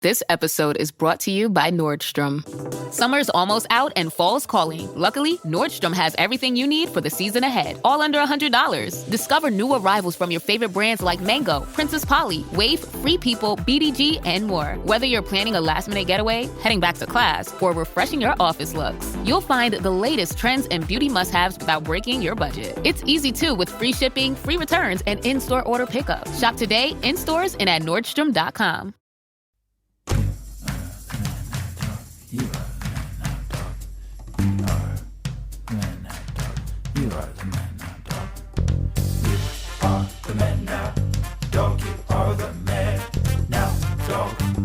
This episode is brought to you by Nordstrom. Summer's almost out and fall's calling. Luckily, Nordstrom has everything you need for the season ahead, all under $100. Discover new arrivals from your favorite brands like Mango, Princess Polly, Wave, Free People, BDG, and more. Whether you're planning a last-minute getaway, heading back to class, or refreshing your office looks, you'll find the latest trends and beauty must-haves without breaking your budget. It's easy, too, with free shipping, free returns, and in-store order pickup. Shop today, in stores, and at Nordstrom.com. You are the man now, dog. You are the man now, dog. You are the man now, dog.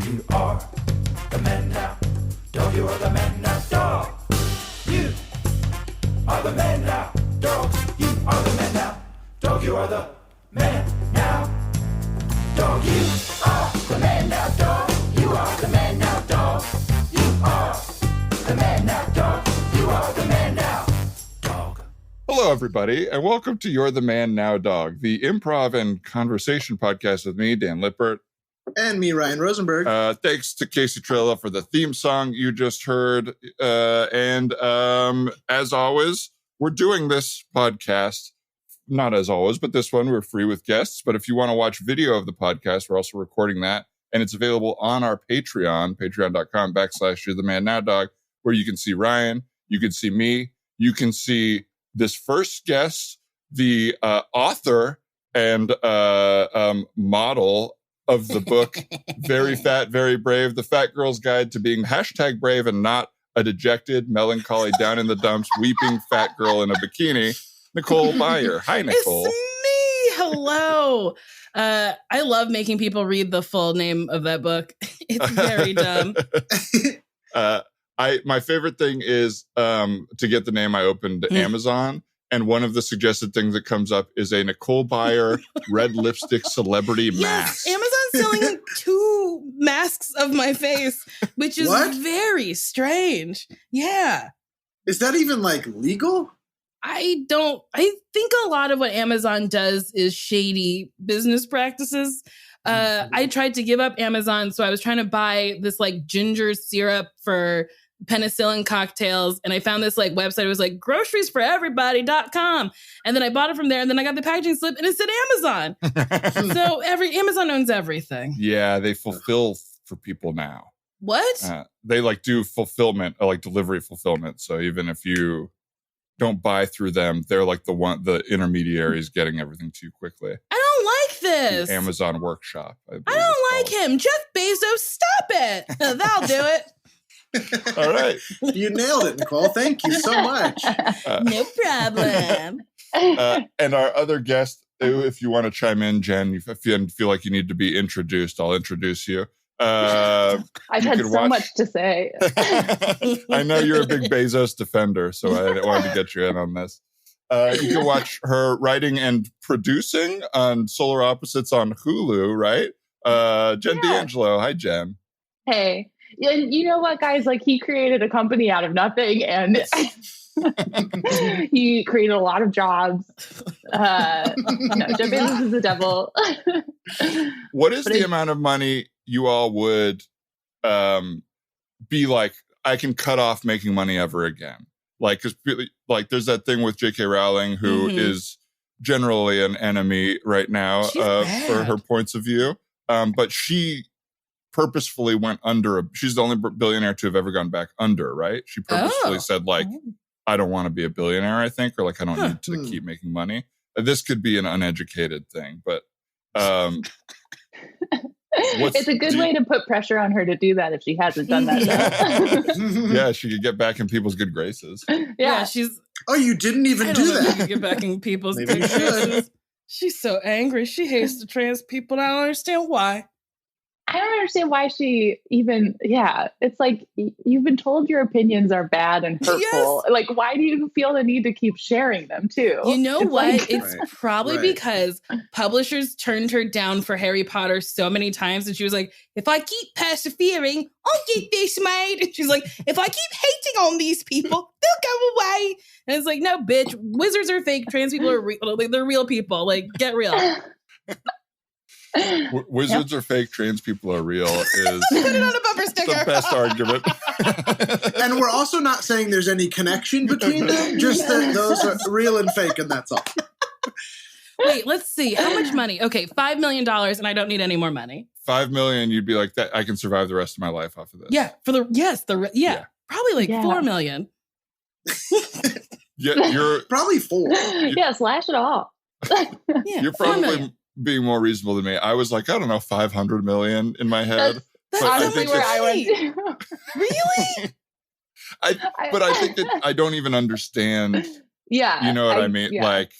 You are the man now, dog. You are the man now, dog. You are the man now, dog. You are the man now, dog. You are the man now, dog. You are the man now, dog. You are the man now, dog. You are the man now, dog. You are the man now, dog. Hello, everybody, and welcome to You're the Man Now, Dog, the improv and conversation podcast with me, Dan Lippert. And me, Ryan Rosenberg. Thanks to Casey Trela for the theme song you just heard. And as always, we're doing this podcast, not as always, but this one we're free with guests. But if you want to watch video of the podcast, we're also recording that. And it's available on our Patreon, patreon.com/You're the Man Now, Dog, where you can see Ryan, you can see me, you can see this first guest, the author and model of the book, Very Fat, Very Brave, The Fat Girl's Guide to Being #brave and Not a Dejected, Melancholy, Down in the Dumps, Weeping Fat Girl in a Bikini, Nicole Byer. Hi, Nicole. It's me. Hello. I love making people read the full name of that book. It's very dumb. My favorite thing is to get the name. I opened Amazon, and one of the suggested things that comes up is a Nicole Byer red lipstick celebrity mask. Amazon's selling 2 masks of my face, which is very strange. Yeah. Is that even like legal? I think a lot of what Amazon does is shady business practices. I tried to give up Amazon, so I was trying to buy this like ginger syrup for penicillin cocktails, and I found this like website. It was like groceриesforeverybody.com, and then I bought it from there, and then I got the packaging slip, and it said Amazon. So Amazon owns everything. Yeah, they fulfill for people now. What? They like do fulfillment, like delivery fulfillment. So even if you don't buy through them, they're like the intermediaries getting everything to you quickly. I don't like this. The Amazon Workshop. I don't like him. Jeff Bezos, stop it. That'll do it. All right. You nailed it, Nicole. Thank you so much. No problem. And our other guest, if you want to chime in, Jen, if you feel like you need to be introduced, I'll introduce you. I've had so much to say. I know you're a big Bezos defender, so I wanted to get you in on this. You can watch her writing and producing on Solar Opposites on Hulu, right? Jen D'Angelo. Hi, Jen. Hey. And you know what, guys? Like, he created a company out of nothing, and he created a lot of jobs. Jeff Bezos is the devil. What is the amount of money you all would be like, I can cut off making money ever again? Like, because like there's that thing with J.K. Rowling, who is generally an enemy right now for her points of view. But she purposefully went under. She's the only billionaire to have ever gone back under, right? She purposefully said, like, I don't want to be a billionaire, I think, or like, I don't need to keep making money. This could be an uneducated thing, but it's a good way to put pressure on her to do that if she hasn't done that. Yeah, she could get back in people's good graces. Yeah, she's... Oh, you didn't even do that. You could get back in people's good graces. She's so angry. She hates the trans people. I don't understand why. I don't understand why she even, it's like, you've been told your opinions are bad and hurtful. Yes. Like, why do you feel the need to keep sharing them too? You know what? It's probably because publishers turned her down for Harry Potter so many times. And she was like, if I keep persevering, I'll get this made. And she's like, if I keep hating on these people, they'll go away. And it's like, no, bitch, wizards are fake. Trans people are real. They're real people. Like, get real. Wizards are fake, trans people are real is Put it on a bumper sticker. the best argument. And we're also not saying there's any connection between them, just that those are real and fake, and that's all. Wait, let's see. How much money? Okay, $5 million, and I don't need any more money. $5 million, you'd be like, that I can survive the rest of my life off of this. Yeah, probably like $4 million. Yeah, you're Probably 4. Yeah, slash it off. Yeah, you're $4 probably million. being more reasonable than me. I was like, I don't know, 500 million in my head. That's But I honestly think where it's- I went to. Really? But I think I don't even understand. Yeah. You know what I mean? Yeah. Like,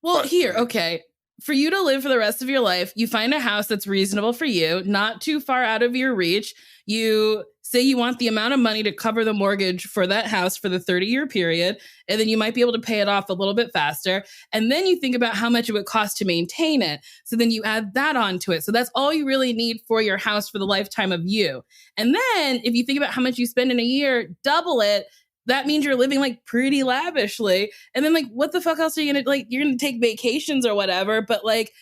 Well, But- here, okay. For you to live for the rest of your life, you find a house that's reasonable for you, not too far out of your reach. You say you want the amount of money to cover the mortgage for that house for the 30-year period, and then you might be able to pay it off a little bit faster. And then you think about how much it would cost to maintain it. So then you add that onto it. So that's all you really need for your house for the lifetime of you. And then if you think about how much you spend in a year, double it. That means you're living like pretty lavishly. And then like, what the fuck else are you gonna like? You're gonna take vacations or whatever. But like,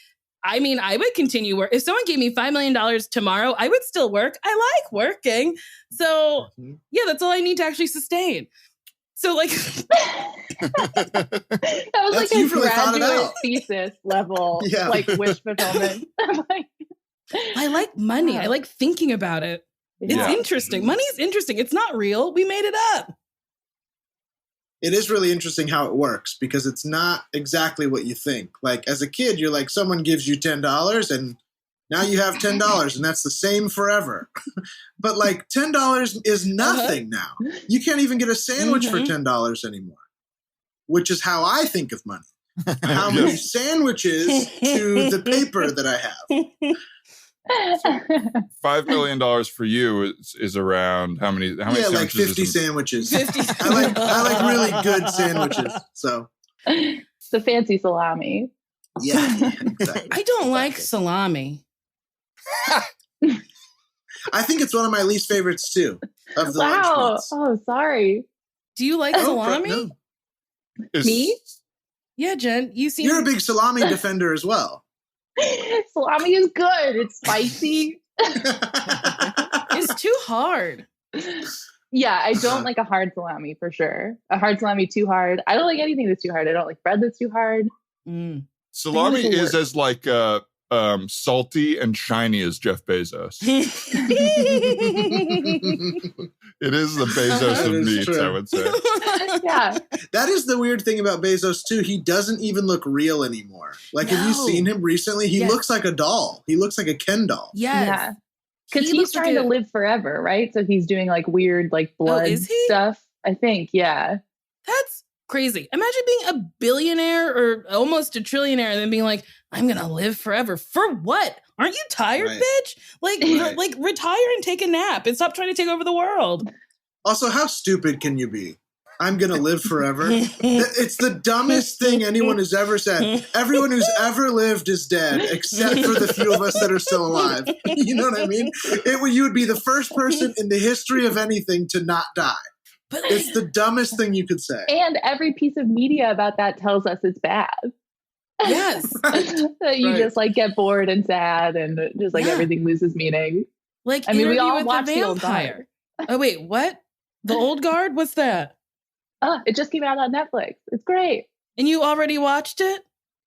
I mean, I would continue work. If someone gave me $5 million tomorrow, I would still work. I like working. So yeah, that's all I need to actually sustain. So like, That was like a You've really thought it graduate out. thesis level, Yeah. like wish fulfillment. Like, I like money. I like thinking about it. It's Yeah. interesting. Money is interesting. It's not real. We made it up. It is really interesting how it works because it's not exactly what you think. Like as a kid, you're like, someone gives you $10 and now you have $10 and that's the same forever. But like $10 is nothing now. You can't even get a sandwich for $10 anymore, which is how I think of money. How many sandwiches to the paper that I have. $5 million for you is around how many Yeah, like sandwiches 50 is sandwiches. 50. I like really good sandwiches. So the fancy salami. yeah, exactly. I don't like Exactly. salami. I think it's one of my least favorites too. Of the lunch Wow. meats. Oh, sorry. Do you like Oh, salami? no. is- Me? Yeah, Jen, you seem You're a big salami defender as well. Salami is good. It's spicy. it's too hard. Yeah, I don't like a hard salami for sure. A hard salami too hard. I don't like anything that's too hard. I don't like bread that's too hard. Mm. salami It'll is work. as like salty and shiny as Jeff Bezos. It is the Bezos That of is meats, true. I would say. Yeah. That is the weird thing about Bezos too. He doesn't even look real anymore. Like, have you No. seen him recently? He Yes. looks like a doll. He looks like a Ken doll. Yes. Yeah. Because He he's looks like trying to a- live forever, right? So he's doing like weird, like blood is he? stuff. I think, yeah. That's crazy. Imagine being a billionaire or almost a trillionaire and then being like, I'm going to live forever. For what? Aren't you tired, Right. bitch? Like, Right. like retire and take a nap and stop trying to take over the world. Also, how stupid can you be? I'm going to live forever. It's the dumbest thing anyone has ever said. Everyone who's ever lived is dead, except for the few of us that are still alive. You know what I mean? You would be the first person in the history of anything to not die. But It's the dumbest thing you could say. And every piece of media about that tells us it's bad. yes. That you Right. just like get bored and sad and just like Yeah. everything loses meaning. Like, I mean, we Interview all with watched the The Old Vampire. Oh, wait, what? The Old Guard? What's that? It just came out on Netflix. It's great. And you already watched it?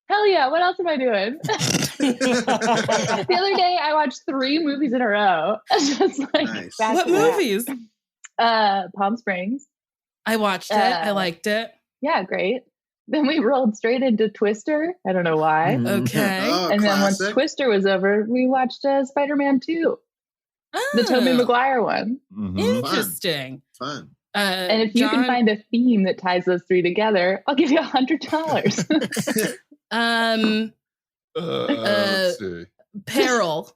Hell yeah. What else am I doing? The other day I watched 3 movies in a row. Just like Nice. back What to back. movies? Palm Springs. I watched it. I liked it. Yeah, great. Then we rolled straight into Twister. I don't know why. Okay. Oh, And then once classic. Twister was over, we watched Spider-Man 2, the Tobey Oh, Maguire one. Mhm. Interesting. Fun. And if you can John- find a theme that ties those 3 together, I'll give you $100. Let's see. Peril.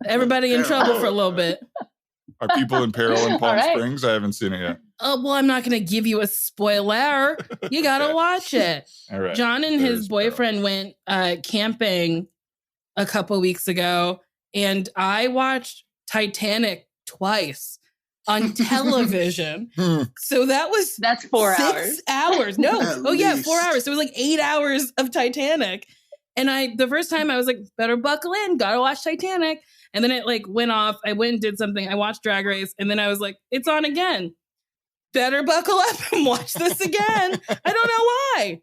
Everybody in trouble for a little bit. Are people in peril in Palm All right. Springs? I haven't seen it yet. Oh, well, I'm not going to give you a spoiler. You got to Okay. watch it. All right. John and There his is peril. boyfriend went camping a couple weeks ago, and I watched Titanic twice on television. So that was That's 4 6 hours. hours. No. At Oh, yeah, least. 4 hours. So it was like 8 hours of Titanic. And the first time I was like, better buckle in, gotta watch Titanic. And then it like went off. I went and did something. I watched Drag Race. And then I was like, it's on again. Better buckle up and watch this again. I don't know why.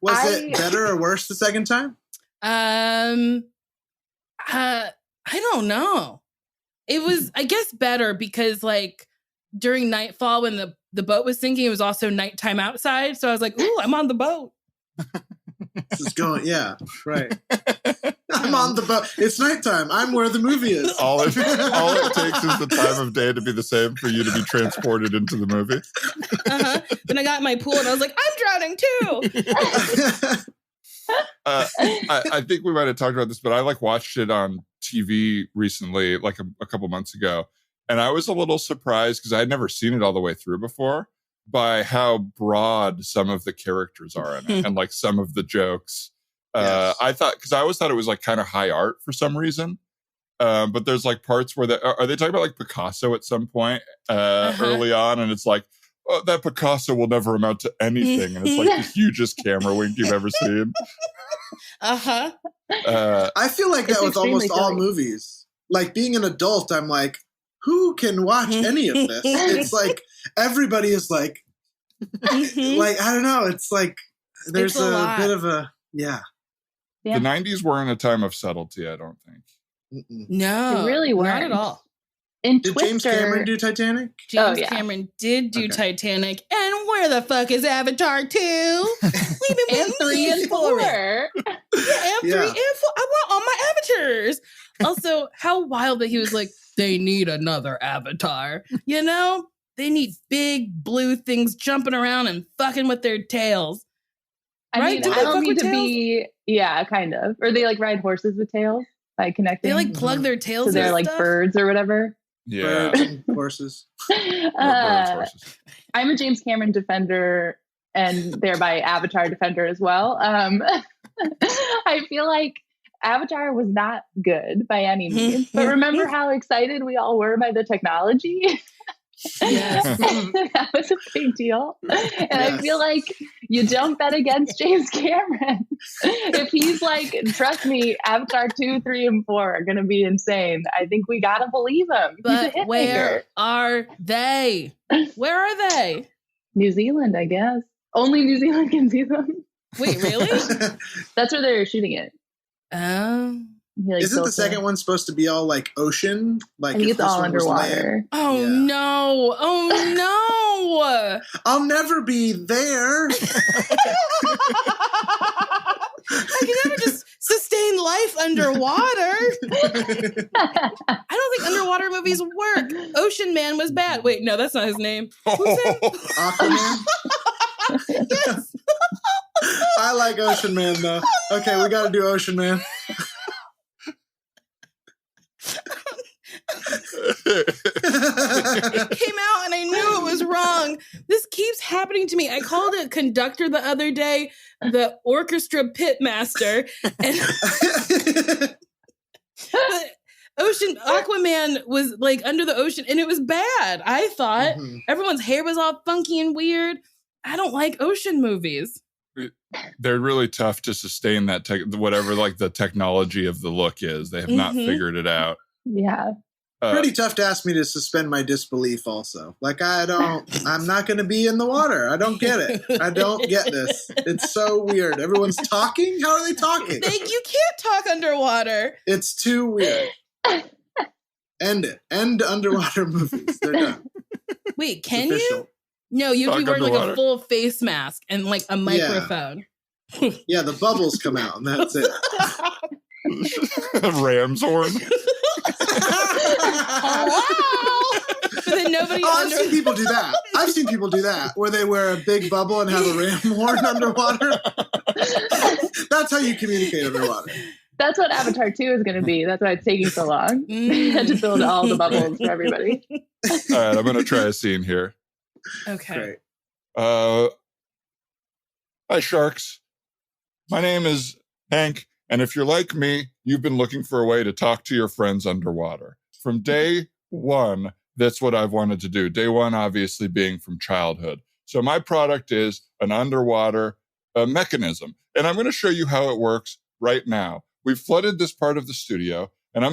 Was it better or worse the second time? I don't know. It was, I guess, better because like during nightfall when the boat was sinking, it was also nighttime outside. So I was like, ooh, I'm on the boat. This is going, yeah, right. I'm on the boat. It's nighttime. I'm where the movie is. All it takes is the time of day to be the same for you to be transported into the movie. Then I got in my pool and I was like, I'm drowning too. I think we might have talked about this, but I like watched it on TV recently, like a couple months ago. And I was a little surprised because I had never seen it all the way through before by how broad some of the characters are in it and like some of the jokes. Yes. I always thought it was like kind of high art for some reason. But there's like parts where are they talking about like Picasso at some point early on? And it's like, oh, that Picasso will never amount to anything. And it's like the hugest camera wink you've ever seen. I feel like that with almost all movies. Like being an adult, I'm like, who can watch any of this? It's like everybody is like, like, I don't know. It's like there's a bit of a, yeah. The 90s weren't a time of subtlety, I don't think. No, they really weren't not at all. In did Twister, James Cameron do Titanic? James Cameron did do Titanic. And where the fuck is Avatar 2? We've been and 3 and 4. Yeah, and 3 and 4. I want all my avatars. Also, how wild that he was like, they need another avatar. You know? They need big blue things jumping around and fucking with their tails. I mean, I don't need to be, kind of. Or they like ride horses with tails by connecting. They like plug their tails. So they're like stuff? birds or whatever. Yeah. Birds and horses. Horses. I'm a James Cameron defender and thereby Avatar defender as well. I feel like Avatar was not good by any means, but remember how excited we all were by the technology? Yes. That was a big deal. And I feel like you don't bet against James Cameron. If he's like, trust me, Avatar 2, 3, and 4 are going to be insane. I think we got to believe him. But where are they? Where are they? New Zealand, I guess. Only New Zealand can see them. Wait, really? That's where they're shooting it. Isn't the second one supposed to be all like ocean? Like I think it's all underwater. Oh no! Oh no! I'll never be there. I can never just sustain life underwater. I don't think underwater movies work. Ocean Man was bad. Wait, no, that's not his name. Who's him? Aquaman? Yes. I like Ocean Man though. Okay, we got to do Ocean Man. It came out and I knew it was wrong. This keeps happening to me. I called it conductor the other day, the orchestra pitmaster, and Aquaman was like under the ocean and it was bad. I thought everyone's hair was all funky and weird. I don't like ocean movies. They're really tough to sustain that whatever like the technology of the look is. They have not figured it out. Yeah. Pretty tough to ask me to suspend my disbelief also. Like I'm not going to be in the water. I don't get it. I don't get this. It's so weird. Everyone's talking? How are they talking? You can't talk underwater. It's too weird. End it. End underwater movies. They're done. Wait, can you? No, you have to be wearing like a full face mask and like a microphone. Yeah, the bubbles come out and that's it. Ram's horn. But then nobody. I've seen people do that. I've seen people do that where they wear a big bubble and have a ram horn underwater. That's how you communicate underwater. That's what Avatar 2 is going to be. That's why it's taking so long. They had to build all the bubbles for everybody. All right, I'm going to try a scene here. Okay. Great. Hi, sharks. My name is Hank, and if you're like me, you've been looking for a way to talk to your friends underwater. From day one, that's what I've wanted to do. Day one, obviously, being from childhood. So my product is an underwater mechanism, and I'm going to show you how it works right now. We've flooded this part of the studio, and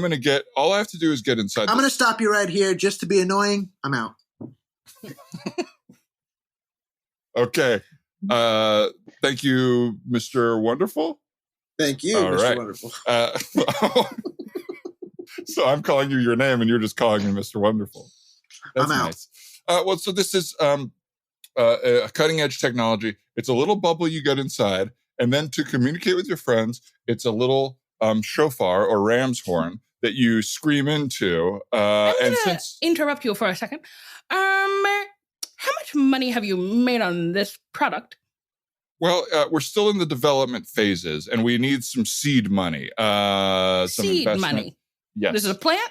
all I have to do is get inside. I'm going to stop you right here just to be annoying. I'm out. Okay. Thank you, Mr. Wonderful. Thank you, All Mr. right. Wonderful. So I'm calling you your name, and you're just calling me Mr. Wonderful. That's I'm out. nice. Well, so this is a cutting edge technology. It's a little bubble you get inside, and then to communicate with your friends, it's a little shofar or ram's horn that you scream into. I'm and gonna since interrupt you for a second. How much money have you made on this product? well, we're still in the development phases, and we need some seed money. Some Seed investment. money. Yes. This is a plant?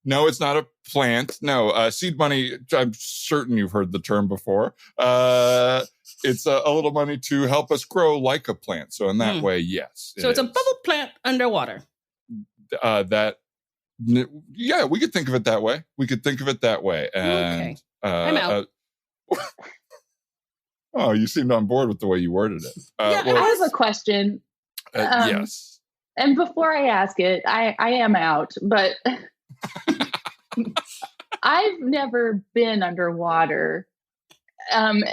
No, it's not a plant. No, seed money. I'm certain you've heard the term before. It's a little money to help us grow like a plant. So in that way, yes. So it's a bubble plant underwater. Yeah, we could think of it that way. And, Okay. I'm out. Oh, you seemed on board with the way you worded it. Yeah, I have a question. Yes. And before I ask it, I am out, but I've never been underwater.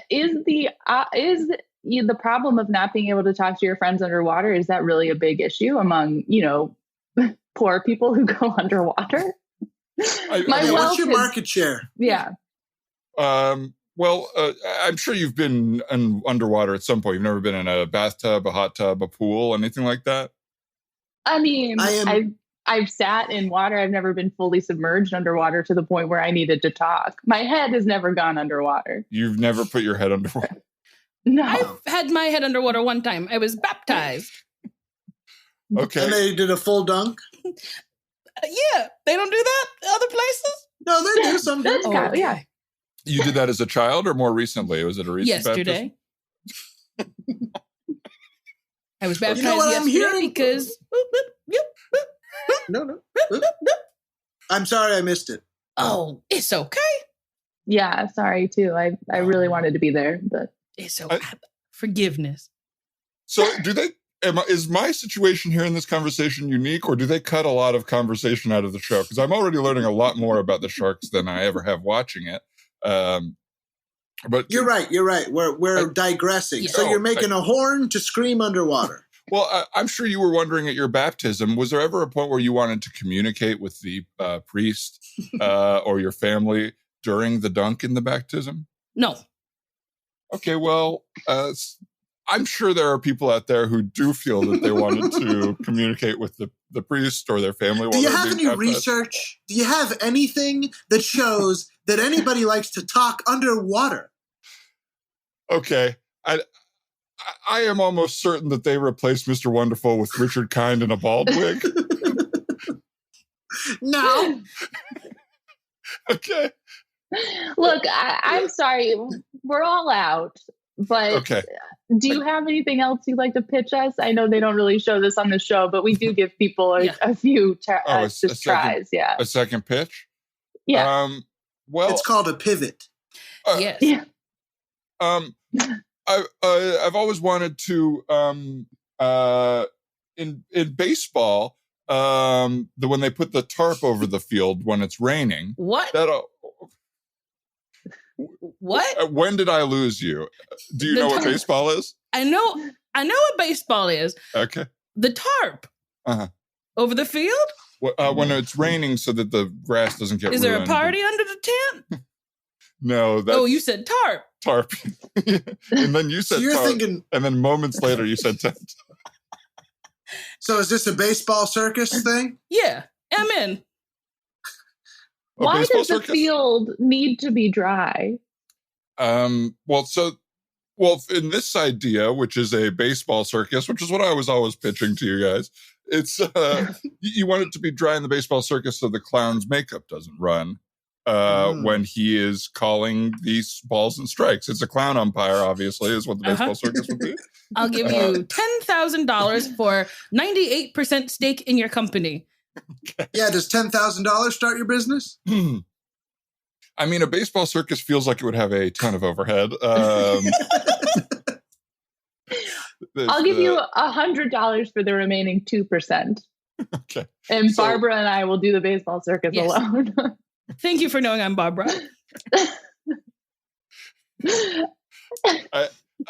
Is the problem of not being able to talk to your friends underwater, is that really a big issue among, poor people who go underwater? What's your market share? Yeah. Well, I'm sure you've been underwater at some point. You've never been in a bathtub, a hot tub, a pool, anything like that? I mean, I've sat in water. I've never been fully submerged underwater to the point where I needed to talk. My head has never gone underwater. You've never put your head underwater? No. I've had my head underwater one time. I was baptized. Okay. And they did a full dunk? Yeah, they don't do that other places? No, they do some. Yeah. You did that as a child or more recently? Was it a recent Yesterday. I was baptized what I'm yesterday hearing? because... No. I'm sorry I missed it. Oh, it's okay. Yeah, sorry too. I really wanted to be there, but It's okay. Forgiveness. So is my situation here in this conversation unique, or do they cut a lot of conversation out of the show? Because I'm already learning a lot more about the sharks than I ever have watching it. But You're right. We're digressing. Yeah. So you're making a horn to scream underwater. Well, I'm sure you were wondering at your baptism, was there ever a point where you wanted to communicate with the priest or your family during the dunk in the baptism? No. Okay, well, I'm sure there are people out there who do feel that they wanted to communicate with the priest or their family. Do you have any research? Do you have anything that shows that anybody likes to talk underwater? Okay, I am almost certain that they replaced Mr. Wonderful with Richard Kind in a bald wig. No. Okay. look, I'm sorry. We're all out, but Okay. do you have anything else you'd like to pitch us? I know they don't really show this on the show, but we do give people a few tries. Yeah. A second pitch? Yeah. Well, It's called a pivot. Yes. Yeah. I've always wanted to in baseball when they put the tarp over the field when it's raining. What? What? When did I lose you? Do you know what baseball is? I know what baseball is. Okay. The tarp. Uh-huh. Over the field? When it's raining so that the grass doesn't get ruined. Is there a party under the tent? No. That's You said tarp. tarp. And then you said So you're tarp. thinking. And then moments later you said tent. So is this a baseball circus thing? Yeah, I'm in. Why baseball does the circus? field need to be dry? Well, in this idea, which is a baseball circus, which is what I was always pitching to you guys, it's you want it to be dry in the baseball circus so the clown's makeup doesn't run when he is calling these balls and strikes. It's a clown umpire, obviously, is what the baseball circus would be. I'll give you $10,000 for 98% stake in your company. Yeah, does $10,000 start your business? I mean, a baseball circus feels like it would have a ton of overhead. I'll give you $100 for the remaining 2%. Okay. And Barbara and I will do the baseball circus alone. Thank you for knowing I'm Barbara.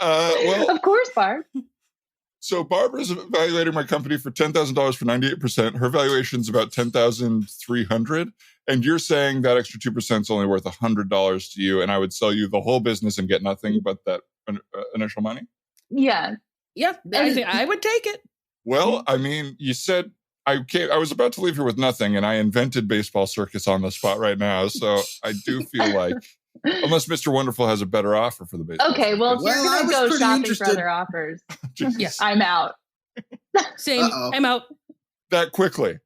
Well, of course, Barb. So Barbara's evaluating my company for $10,000 for 98%. Her valuation is about $10,300. And you're saying that extra 2% is only worth $100 to you. And I would sell you the whole business and get nothing but that initial money? Yeah. Yeah, I think I would take it. Well, I mean, you said I was about to leave here with nothing, and I invented baseball circus on the spot right now. So I do feel like, unless Mr. Wonderful has a better offer for the baseball. Okay, well, if you're going to go shopping interested. for other offers, Yes. I'm out. Same. Uh-oh. I'm out. That quickly.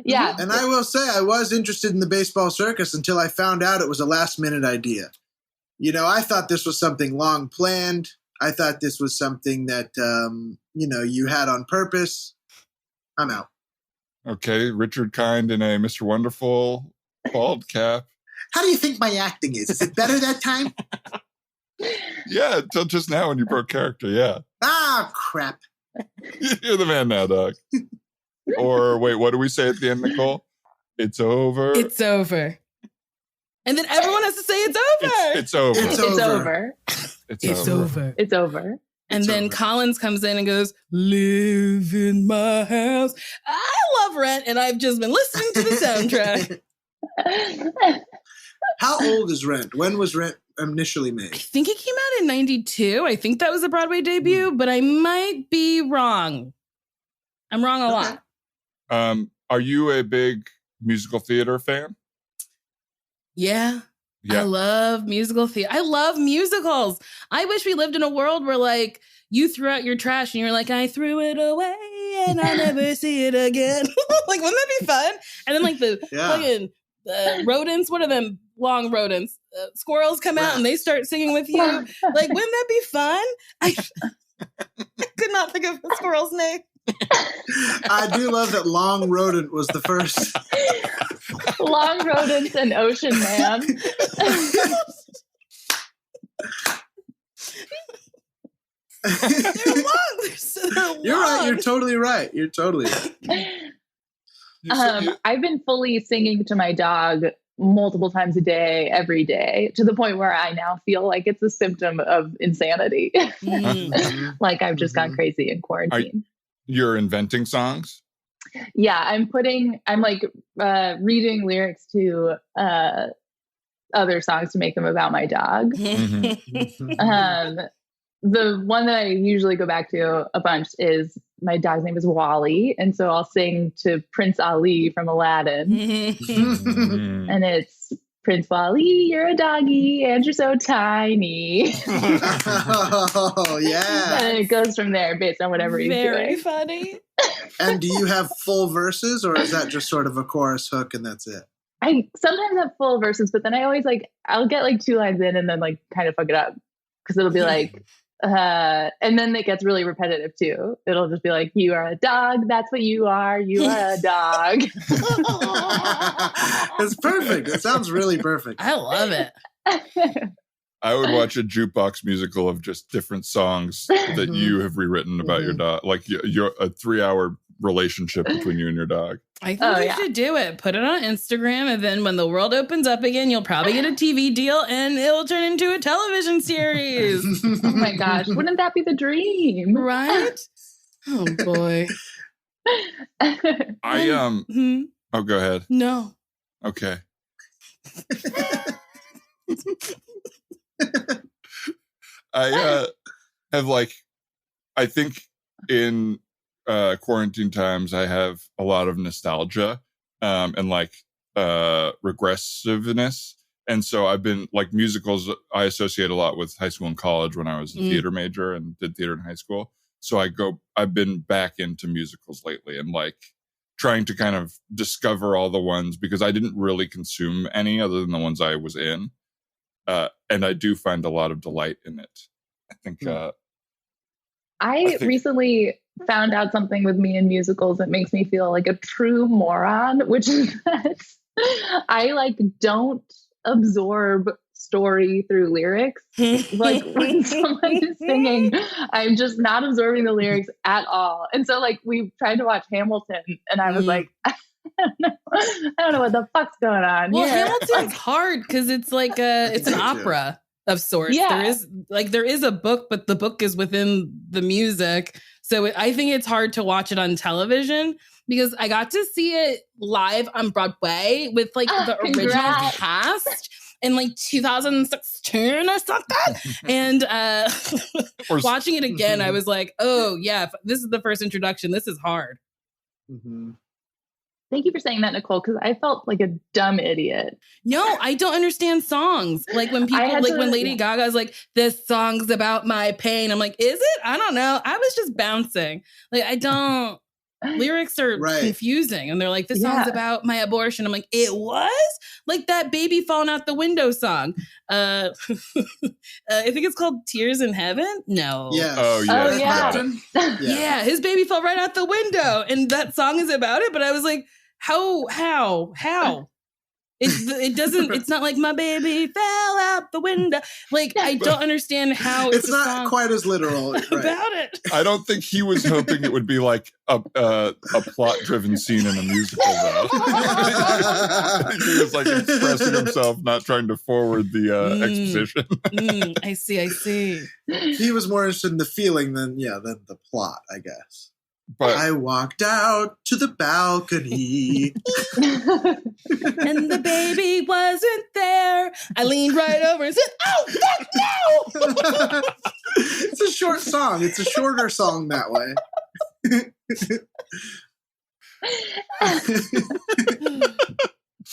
Yeah. And I will say I was interested in the baseball circus until I found out it was a last-minute idea. You know, I thought this was something long planned. I thought this was something that, you had on purpose. I'm out. Okay, Richard Kind in a Mr. Wonderful bald cap. How do you think my acting is? Is it better that time? Yeah, until just now when you broke character, yeah. Ah, crap. You're the man now, dog. Or wait, what do we say at the end, Nicole? It's over. It's over. And then everyone has to say it's over. It's over. It's It's over. over. It's over. It's over. And It's then over. Collins comes in and goes, "Live in my house." I love Rent, and I've just been listening to the soundtrack. How old is Rent? When was Rent initially I made? think it came out in 92. I think that was a Broadway debut, but I might be wrong. I'm wrong a lot. Are you a big musical theater fan? Yeah. I love musical theater. I love musicals. I wish we lived in a world where, like, you threw out your trash and you're like, I threw it away and I'll never see it again. Like, wouldn't that be fun? And then, like, the fucking rodents, what are them long rodents? Squirrels come out and they start singing with you. Like, wouldn't that be fun? I could not think of the squirrel's name. I do love that Long Rodent was the first. Long Rodents and Ocean Man. They're long. They're long. You're right. You're totally right. You're totally right. I've been fully singing to my dog multiple times a day, every day, to the point where I now feel like it's a symptom of insanity. Like I've just gone crazy in quarantine. You're inventing songs? Yeah, I'm reading lyrics to other songs to make them about my dog. The one that I usually go back to a bunch is my dog's name is Wally. And so I'll sing to Prince Ali from Aladdin. And it's, Prince Wally, you're a doggy and you're so tiny. Oh, yeah. And it goes from there based on whatever he's Very doing. funny. And do you have full verses or is that just sort of a chorus hook and that's it? I sometimes have full verses, but then I always I'll get like 2 lines in and then like kind of fuck it up. Because it'll be like, and then it gets really repetitive too. It'll just be like, you are a dog. That's what you are. You are a dog. It's perfect. It sounds really perfect. I love it. I would watch a jukebox musical of just different songs that you have rewritten about your dog, like your a 3-hour relationship between you and your dog. I think you should do it. Put it on Instagram, and then when the world opens up again, you'll probably get a TV deal, and it'll turn into a television series. Oh my gosh, wouldn't that be the dream? Right? Oh boy. Oh, go ahead. No. Okay. I think in quarantine times, I have a lot of nostalgia and regressiveness. And so I've been like musicals, I associate a lot with high school and college when I was a theater major and did theater in high school. So I've been back into musicals lately and like trying to kind of discover all the ones because I didn't really consume any other than the ones I was in. And I do find a lot of delight in it. I think, I recently found out something with me in musicals that makes me feel like a true moron, which is that I don't absorb story through lyrics. Like when someone is singing, I'm just not absorbing the lyrics at all. And so like we tried to watch Hamilton and I was like, I don't know what the fuck's going on. Well, here. Hamilton's hard because it's like it's an opera of sorts. Yeah. There is a book, but the book is within the music. So I think it's hard to watch it on television because I got to see it live on Broadway with like the original cast in like 2016 or something. And watching it again, I was like, oh yeah, this is the first introduction. This is hard. Mm-hmm. Thank you for saying that, Nicole, because I felt like a dumb idiot. No, I don't understand songs. Like when people, when Lady Gaga's like, this song's about my pain. I'm like, is it? I don't know. I was just bouncing. Like, I don't. Lyrics are confusing. And they're like, this song's about my abortion. I'm like, it was? Like that baby falling out the window song. I think it's called Tears in Heaven. No. Yeah. Oh, yeah. Yeah, his baby fell right out the window. And that song is about it. But I was like, how? It doesn't, it's not like my baby fell out the window. Like, I don't understand how it's not quite as literal about it. I don't think he was hoping it would be like a plot-driven scene in a musical, though. He was like expressing himself, not trying to forward the exposition. I see. He was more interested in the feeling than the plot, I guess. But I walked out to the balcony. And the baby wasn't there. I leaned right over and said, oh, fuck no! It's a short song. It's a shorter song that way.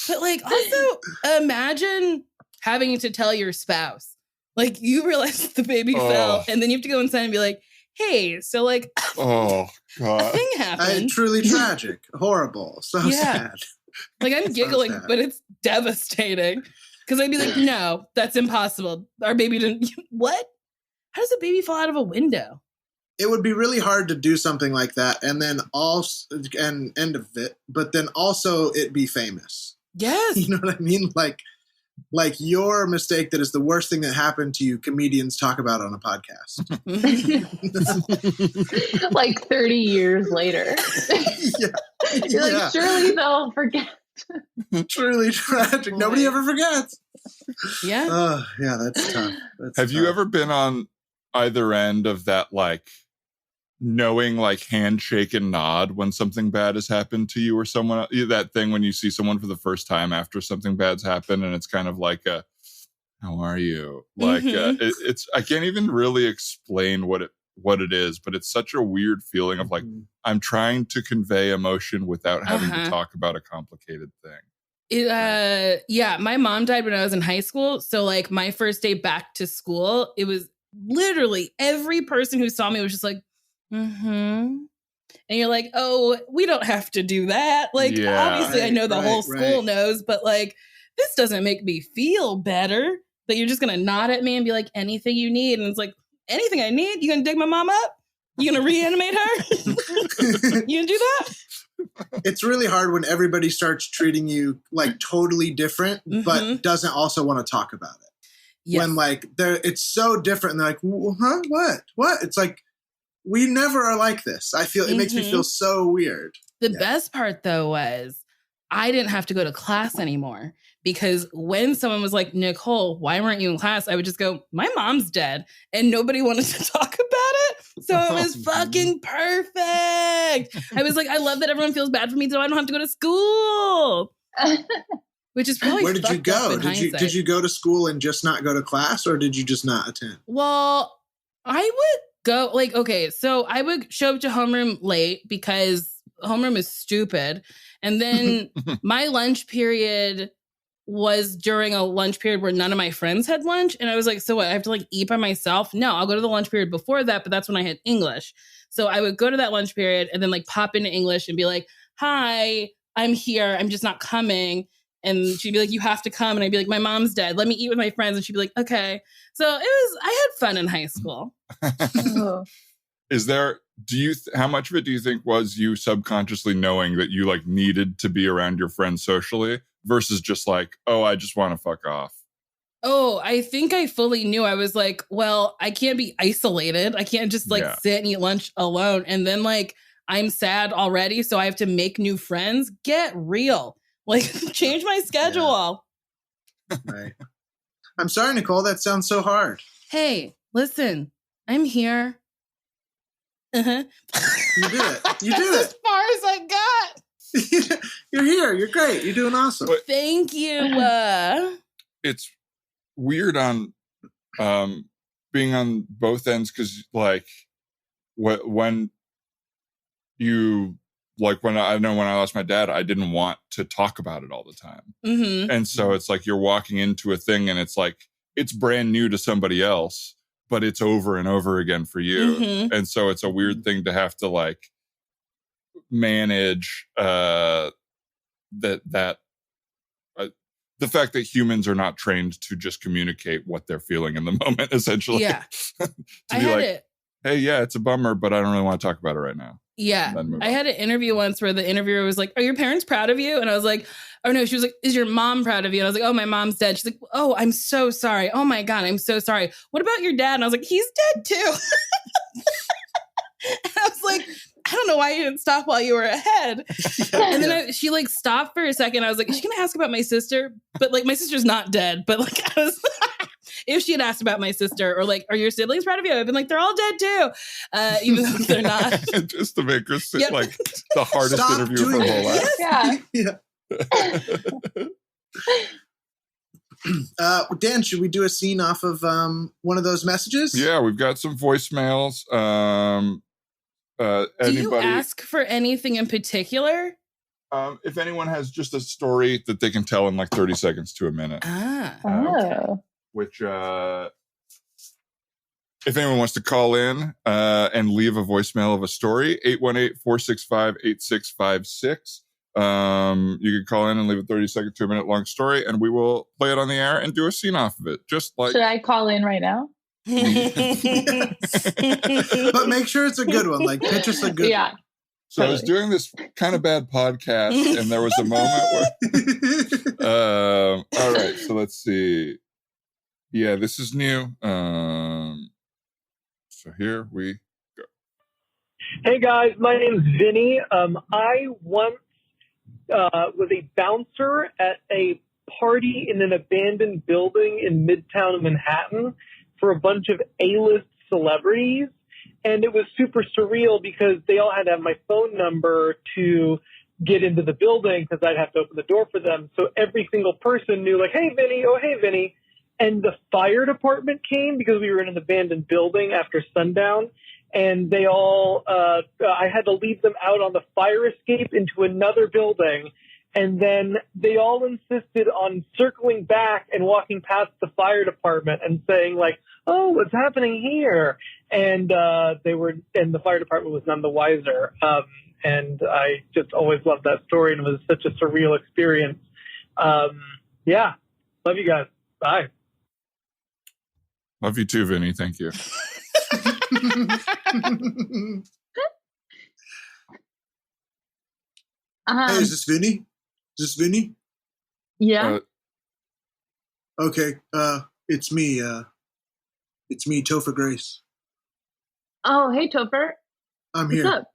But like, also imagine having to tell your spouse, like you realize the baby fell and then you have to go inside and be like, hey, so like, oh god, a thing happened. Truly tragic, horrible, so sad. Like I'm giggling, but it's devastating because I'd be like, no, that's impossible. Our baby didn't. What? How does a baby fall out of a window? It would be really hard to do something like that, and then also and end of it, but then also it be famous. Yes, you know what I mean, like your mistake that is the worst thing that happened to you, comedians talk about on a podcast. Like 30 years later. You're like, surely they'll forget. Truly tragic. Nobody ever forgets. Yeah. Yeah, that's tough. Have you ever been on either end of that, like, knowing, like, handshake and nod when something bad has happened to you or someone, that thing when you see someone for the first time after something bad's happened and it's kind of like a, how are you? Like, it's, I can't even really explain what it is, but it's such a weird feeling of like, I'm trying to convey emotion without having to talk about a complicated thing. My mom died when I was in high school. So like my first day back to school, it was literally every person who saw me was just like, and you're like, oh, we don't have to do that. Like, obviously I know the whole school knows, but like, this doesn't make me feel better that you're just going to nod at me and be like, anything you need. And it's like, anything I need? You going to dig my mom up? You going to reanimate her? You going to do that? It's really hard when everybody starts treating you like totally different, but doesn't also want to talk about it. Yes. When like it's so different and they're like, huh? What? It's like, we never are like this. I feel it makes me feel so weird. The best part though was I didn't have to go to class anymore because when someone was like, Nicole, why weren't you in class? I would just go, my mom's dead. And nobody wanted to talk about it. So it was fucking perfect. I was like, I love that everyone feels bad for me so I don't have to go to school. Which is probably where did you go? Did you go to school and just not go to class or did you just not attend? Well, I would go like, okay, so I would show up to homeroom late because homeroom is stupid. And then my lunch period was during a lunch period where none of my friends had lunch. And I was like, so what? I have to like eat by myself? No, I'll go to the lunch period before that, but that's when I had English. So I would go to that lunch period and then like pop into English and be like, hi, I'm here. I'm just not coming. And she'd be like, you have to come. And I'd be like, my mom's dead. Let me eat with my friends. And she'd be like, okay. So I had fun in high school. Is there, how much of it do you think was you subconsciously knowing that you like needed to be around your friends socially versus just like, oh, I just want to fuck off? Oh, I think I fully knew. I was like, well, I can't be isolated. I can't just like sit and eat lunch alone. And then like, I'm sad already, so I have to make new friends. Get real. Like, change my schedule. Yeah. Right. I'm sorry, Nicole. That sounds so hard. Hey, listen, I'm here. Uh-huh. You did it. You did That's as far as I got. You're here. You're great. You're doing awesome. But thank you. It's weird on being on both ends because, like, when you like when I lost my dad, I didn't want to talk about it all the time, and so it's like you're walking into a thing and it's like it's brand new to somebody else, but it's over and over again for you, and so it's a weird thing to have to like manage the fact that humans are not trained to just communicate what they're feeling in the moment, essentially. Yeah. To be like, hey, yeah, it's a bummer, but I don't really want to talk about it right now. Yeah. I had an interview once where the interviewer was like, are your parents proud of you? And I was like, oh no, she was like, is your mom proud of you? And I was like, oh, my mom's dead. She's like, oh, I'm so sorry. Oh my God, I'm so sorry. What about your dad? And I was like, he's dead too. And I was like, I don't know why you didn't stop while you were ahead. And then she like stopped for a second. I was like, is she going to ask about my sister? But like, my sister's not dead. But like, I was if she had asked about my sister or like, are your siblings proud of you? I've been like, they're all dead too. Even though they're not. Just to make her sit like the hardest interview of her whole life. Dan, should we do a scene off of one of those messages? Yeah, we've got some voicemails. Do you ask for anything in particular? If anyone has just a story that they can tell in like 30 seconds to a minute. Which, if anyone wants to call in and leave a voicemail of a story, 818-465-8656. You can call in and leave a 30-second to a minute long story, and we will play it on the air and do a scene off of it. Just like. Should I call in right now? Yes. But make sure it's a good one. Like, pitch us a good one. So I was doing this kind of bad podcast, and there was a moment where. All right, so let's see. Yeah, this is new. So here we go. Hey guys, my name's Vinny. I once was a bouncer at a party in an abandoned building in Midtown Manhattan for a bunch of A-list celebrities. And it was super surreal because they all had to have my phone number to get into the building because I'd have to open the door for them. So every single person knew like, hey, Vinny, oh, hey, Vinny. And the fire department came because we were in an abandoned building after sundown. And they all, I had to leave them out on the fire escape into another building. And then they all insisted on circling back and walking past the fire department and saying like, oh, what's happening here? And the fire department was none the wiser. And I just always loved that story, and it was such a surreal experience. Yeah. Love you guys. Bye. Love you too, Vinny. Thank you. Hey, is this Vinny? Is this Vinny? Yeah. Okay. It's me. It's me, Topher Grace. Oh, hey, Topher. I'm What's here. Up?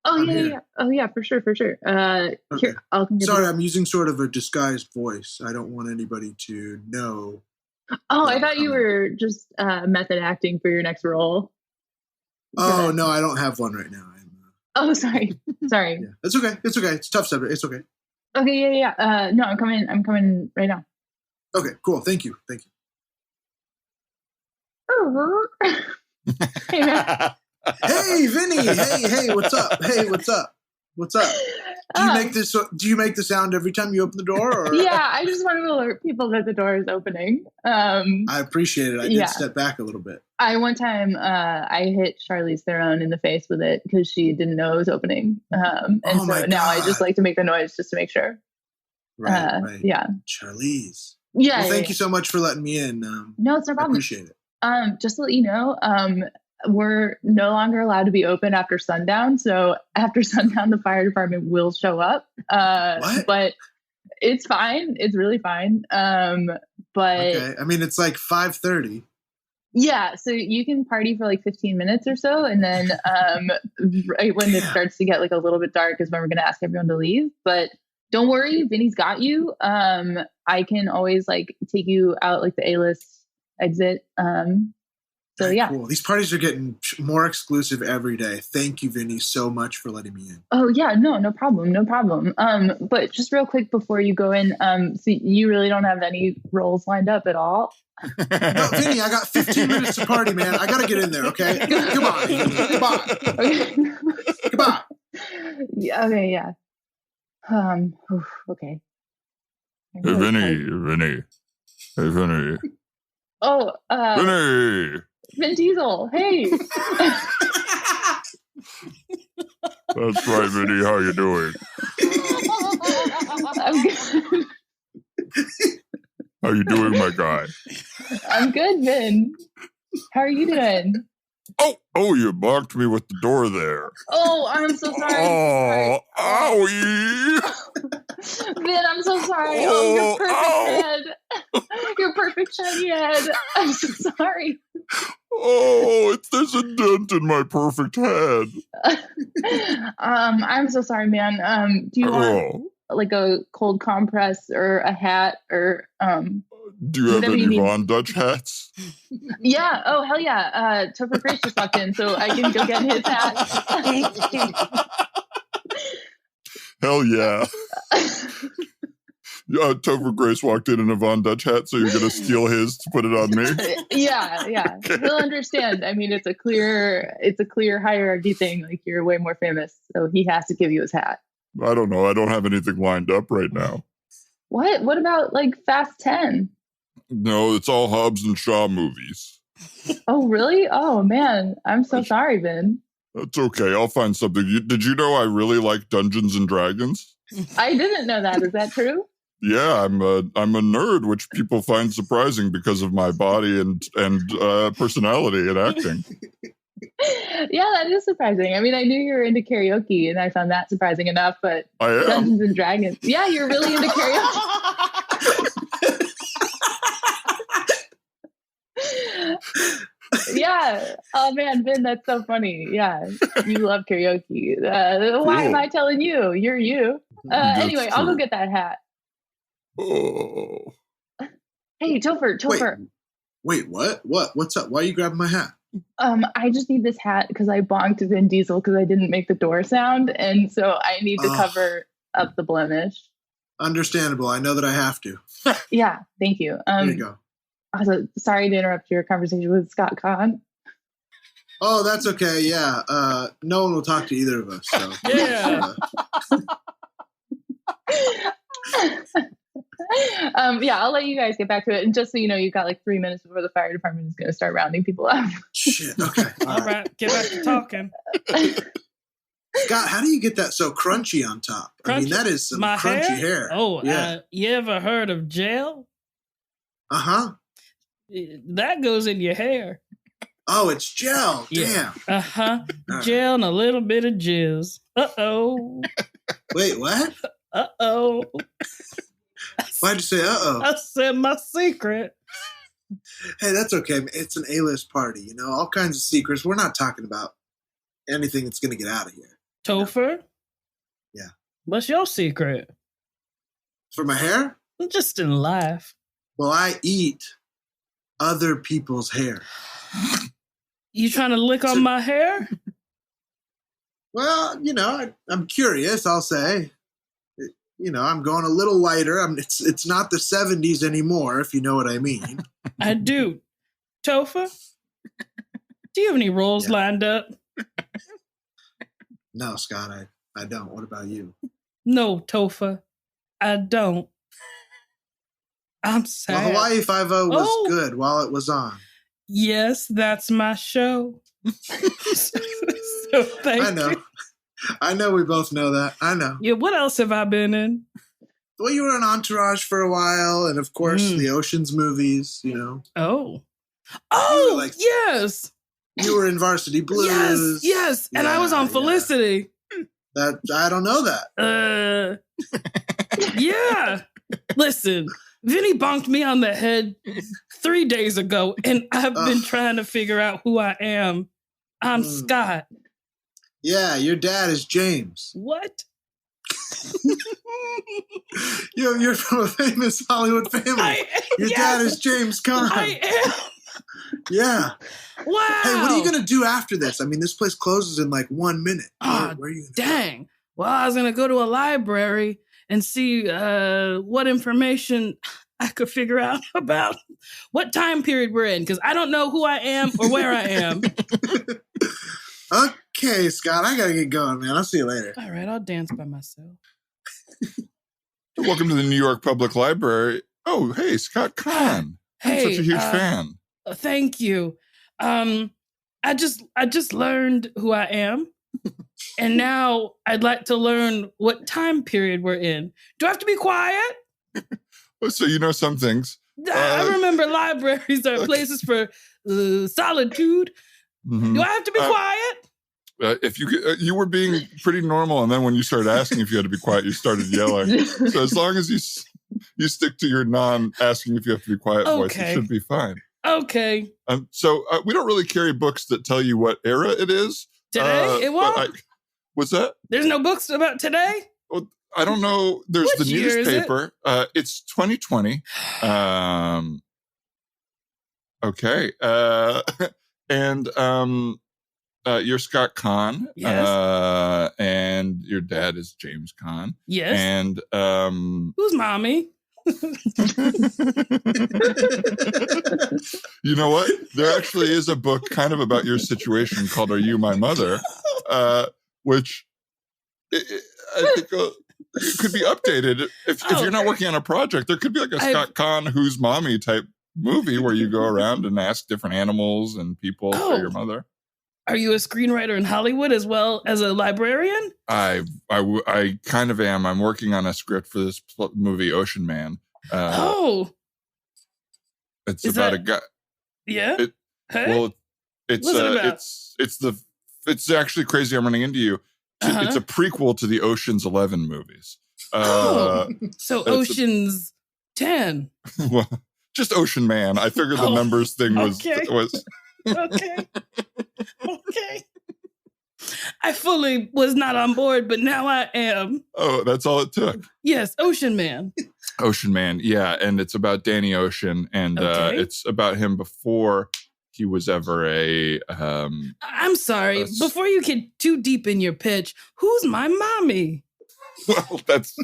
Oh, yeah. Oh, yeah, for sure. Okay. Here, I'll come get Sorry, it. I'm using sort of a disguised voice. I don't want anybody to know. Oh, I thought you were just method acting for your next role. Oh, no, I don't have one right now. Oh, sorry. Sorry. Yeah. It's okay. It's okay. It's a tough subject. It's okay. Okay, yeah. No, I'm coming right now. Okay, cool. Thank you. Oh. Hey, man. Hey, Vinny. Hey, what's up? What's up? Do you make the sound every time you open the door? Or? Yeah, I just wanted to alert people that the door is opening. I appreciate it. I did step back a little bit. One time I hit Charlize Theron in the face with it because she didn't know it was opening. And so now I just like to make the noise just to make sure. Right. Yeah. Charlize. Yeah. Well, thank you so much for letting me in. No, it's no problem. I appreciate it. Just to let you know, we're no longer allowed to be open after sundown. So after sundown, the fire department will show up. What? But it's fine. It's really fine. But Okay. I mean, it's like 5:30. yeah, so you can party for like 15 minutes or so, and then right when it starts to get like a little bit dark is when we're gonna ask everyone to leave. But don't worry, Vinny's got you. I can always like take you out like the A-list exit. So Very yeah. Cool. These parties are getting more exclusive every day. Thank you, Vinny, so much for letting me in. Oh yeah, no problem. But just real quick before you go in, so you really don't have any roles lined up at all? No, Vinny, I got 15 minutes to party, man. I gotta get in there, okay? Come on, Vinny. Come on. Okay. Come on. Yeah, okay, yeah. Okay. Hey, Vinny. Hey, Vinny. Oh, Vinny. Vin Diesel. Hey. That's right, Vinny. How you doing? I'm good. How you doing, my guy? I'm good, Vin. How are you doing? Oh, you blocked me with the door there. Oh, I'm so sorry. Oh, owie. Vin, I'm so sorry. Your perfect head. Your perfect shiny head. I'm so sorry. Oh, there's a dent in my perfect head. I'm so sorry, man. Do you want like a cold compress or a hat or Do you have any Von Dutch hats? Yeah. Oh, hell yeah. Topher Grace just walked in, so I can go get his hat. Hell yeah. Topher Grace walked in a Von Dutch hat, so you're going to steal his to put it on me? Yeah. Okay. He'll understand. I mean, it's a clear hierarchy thing. Like, you're way more famous, so he has to give you his hat. I don't know. I don't have anything lined up right now. What? What about, like, Fast 10? No, it's all Hobbs and Shaw movies. Oh, really? Oh, man. I'm so sorry, Vin. That's okay. I'll find something. Did you know I really like Dungeons and Dragons? I didn't know that. Is that true? Yeah, I'm a nerd, which people find surprising because of my body and personality and acting. Yeah, that is surprising. I mean, I knew you were into karaoke, and I found that surprising enough. But I am. Dungeons and Dragons. Yeah, you're really into karaoke. Yeah. Oh man, Vin, that's so funny. Yeah, you love karaoke. Why am I telling you? You're you. Anyway, I'll go get that hat. Oh. Hey, Topher. Wait, what? What's up? Why are you grabbing my hat? I just need this hat because I bonked Vin Diesel because I didn't make the door sound, and so I need to cover up the blemish. Understandable. I know that I have to. Yeah, thank you. There you go. Also, sorry to interrupt your conversation with Scott Kahn. Oh, that's okay. Yeah. No one will talk to either of us. So. Yeah. Yeah, I'll let you guys get back to it. And just so you know, you've got like 3 minutes before the fire department is going to start rounding people up. Shit. Okay. All right, get back to talking. Scott, how do you get that so crunchy on top? I mean, that is some My crunchy hair. Oh, yeah. You ever heard of gel? Uh-huh. That goes in your hair. Oh, it's gel. Yeah. Damn. Uh-huh. Right. Gel and a little bit of jizz. Uh-oh. Wait, what? Uh-oh. Why'd you say uh-oh? I said my secret. Hey, that's okay. It's an A-list party, you know, all kinds of secrets. We're not talking about anything that's going to get out of here. Topher? Yeah. What's your secret? For my hair? Just in life. Well, I eat other people's hair. You trying to lick on my hair? Well, you know, I'm curious, I'll say. You know, I'm going a little lighter. It's not the 70s anymore, if you know what I mean. I do. Topher? Do you have any roles lined up? No, Scott, I don't. What about you? No, Topher. I don't. I'm sad. Well, Hawaii Five-0 was good while it was on. Yes, that's my show. So thank you. I know we both know that. I know. Yeah, what else have I been in? Well, you were in Entourage for a while, and of course, the Ocean's movies, you know. Oh, yes. You were in Varsity Blues. Yes. And I was on Felicity. That I don't know that. Yeah. Listen, Vinny bonked me on the head 3 days ago, and I've been trying to figure out who I am. I'm Scott. Yeah, your dad is James. What? You're from a famous Hollywood family. Your dad is James Caan. I am. Yeah. Wow. Hey, what are you going to do after this? I mean, this place closes in like 1 minute. Oh, where are you dang. Go? Well, I was going to go to a library and see what information I could figure out about what time period we're in, because I don't know who I am or where I am. Okay, Scott, I got to get going, man. I'll see you later. All right, I'll dance by myself. Welcome to the New York Public Library. Oh, hey, Scott Caan. Hey, I'm such a huge fan. Thank you. I just learned who I am, and now I'd like to learn what time period we're in. Do I have to be quiet? So you know some things. I remember libraries are places for solitude. Mm-hmm. Do I have to be quiet? If you were being pretty normal, and then when you started asking if you had to be quiet, you started yelling. So as long as you stick to your non-asking if you have to be quiet voice, it should be fine. Okay. So we don't really carry books that tell you what era it is. Today? It won't? What's that? There's no books about today? Well, I don't know. There's What the year newspaper. It's 2020. Okay. And you're Scott Caan. Yes. And your dad is James Caan. Yes. And who's mommy? You know what? There actually is a book kind of about your situation called "Are You My Mother?" Which I think it could be updated if you're not working on a project. There could be like a Scott Caan "Who's Mommy" type movie where you go around and ask different animals and people for your mother. Are you a screenwriter in Hollywood as well as a librarian? I kind of am. I'm working on a script for this movie, Ocean Man. It's about a guy. Yeah. Well, it's actually Crazy I'm Running Into You. It's a prequel to the Ocean's 11 movies. So Ocean's 10. Well, just Ocean Man. I figured the numbers thing was. Okay. I fully was not on board, but now I am. Oh, that's all it took. Yes, Ocean Man. Ocean Man, yeah. And it's about Danny Ocean, and it's about him before he was ever a... I'm sorry. Before you get too deep in your pitch, who's my mommy? Well, that's...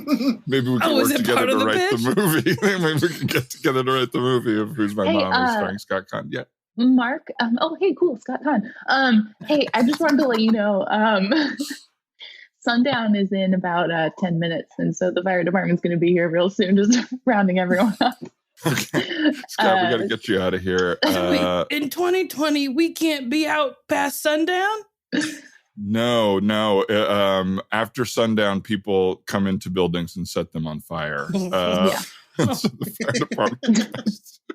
Maybe we can work together to write the movie. Maybe we can get together to write the movie of Who's My Mommy, starring Scott Caan. Yeah. Mark, hey, cool, Scott Caan. Hey, I just wanted to let you know, sundown is in about 10 minutes, and so the fire department's going to be here real soon, just rounding everyone up. Okay. Scott, we got to get you out of here. Wait, in 2020, we can't be out past sundown? No. After sundown, people come into buildings and set them on fire. Yeah. So the fire department has to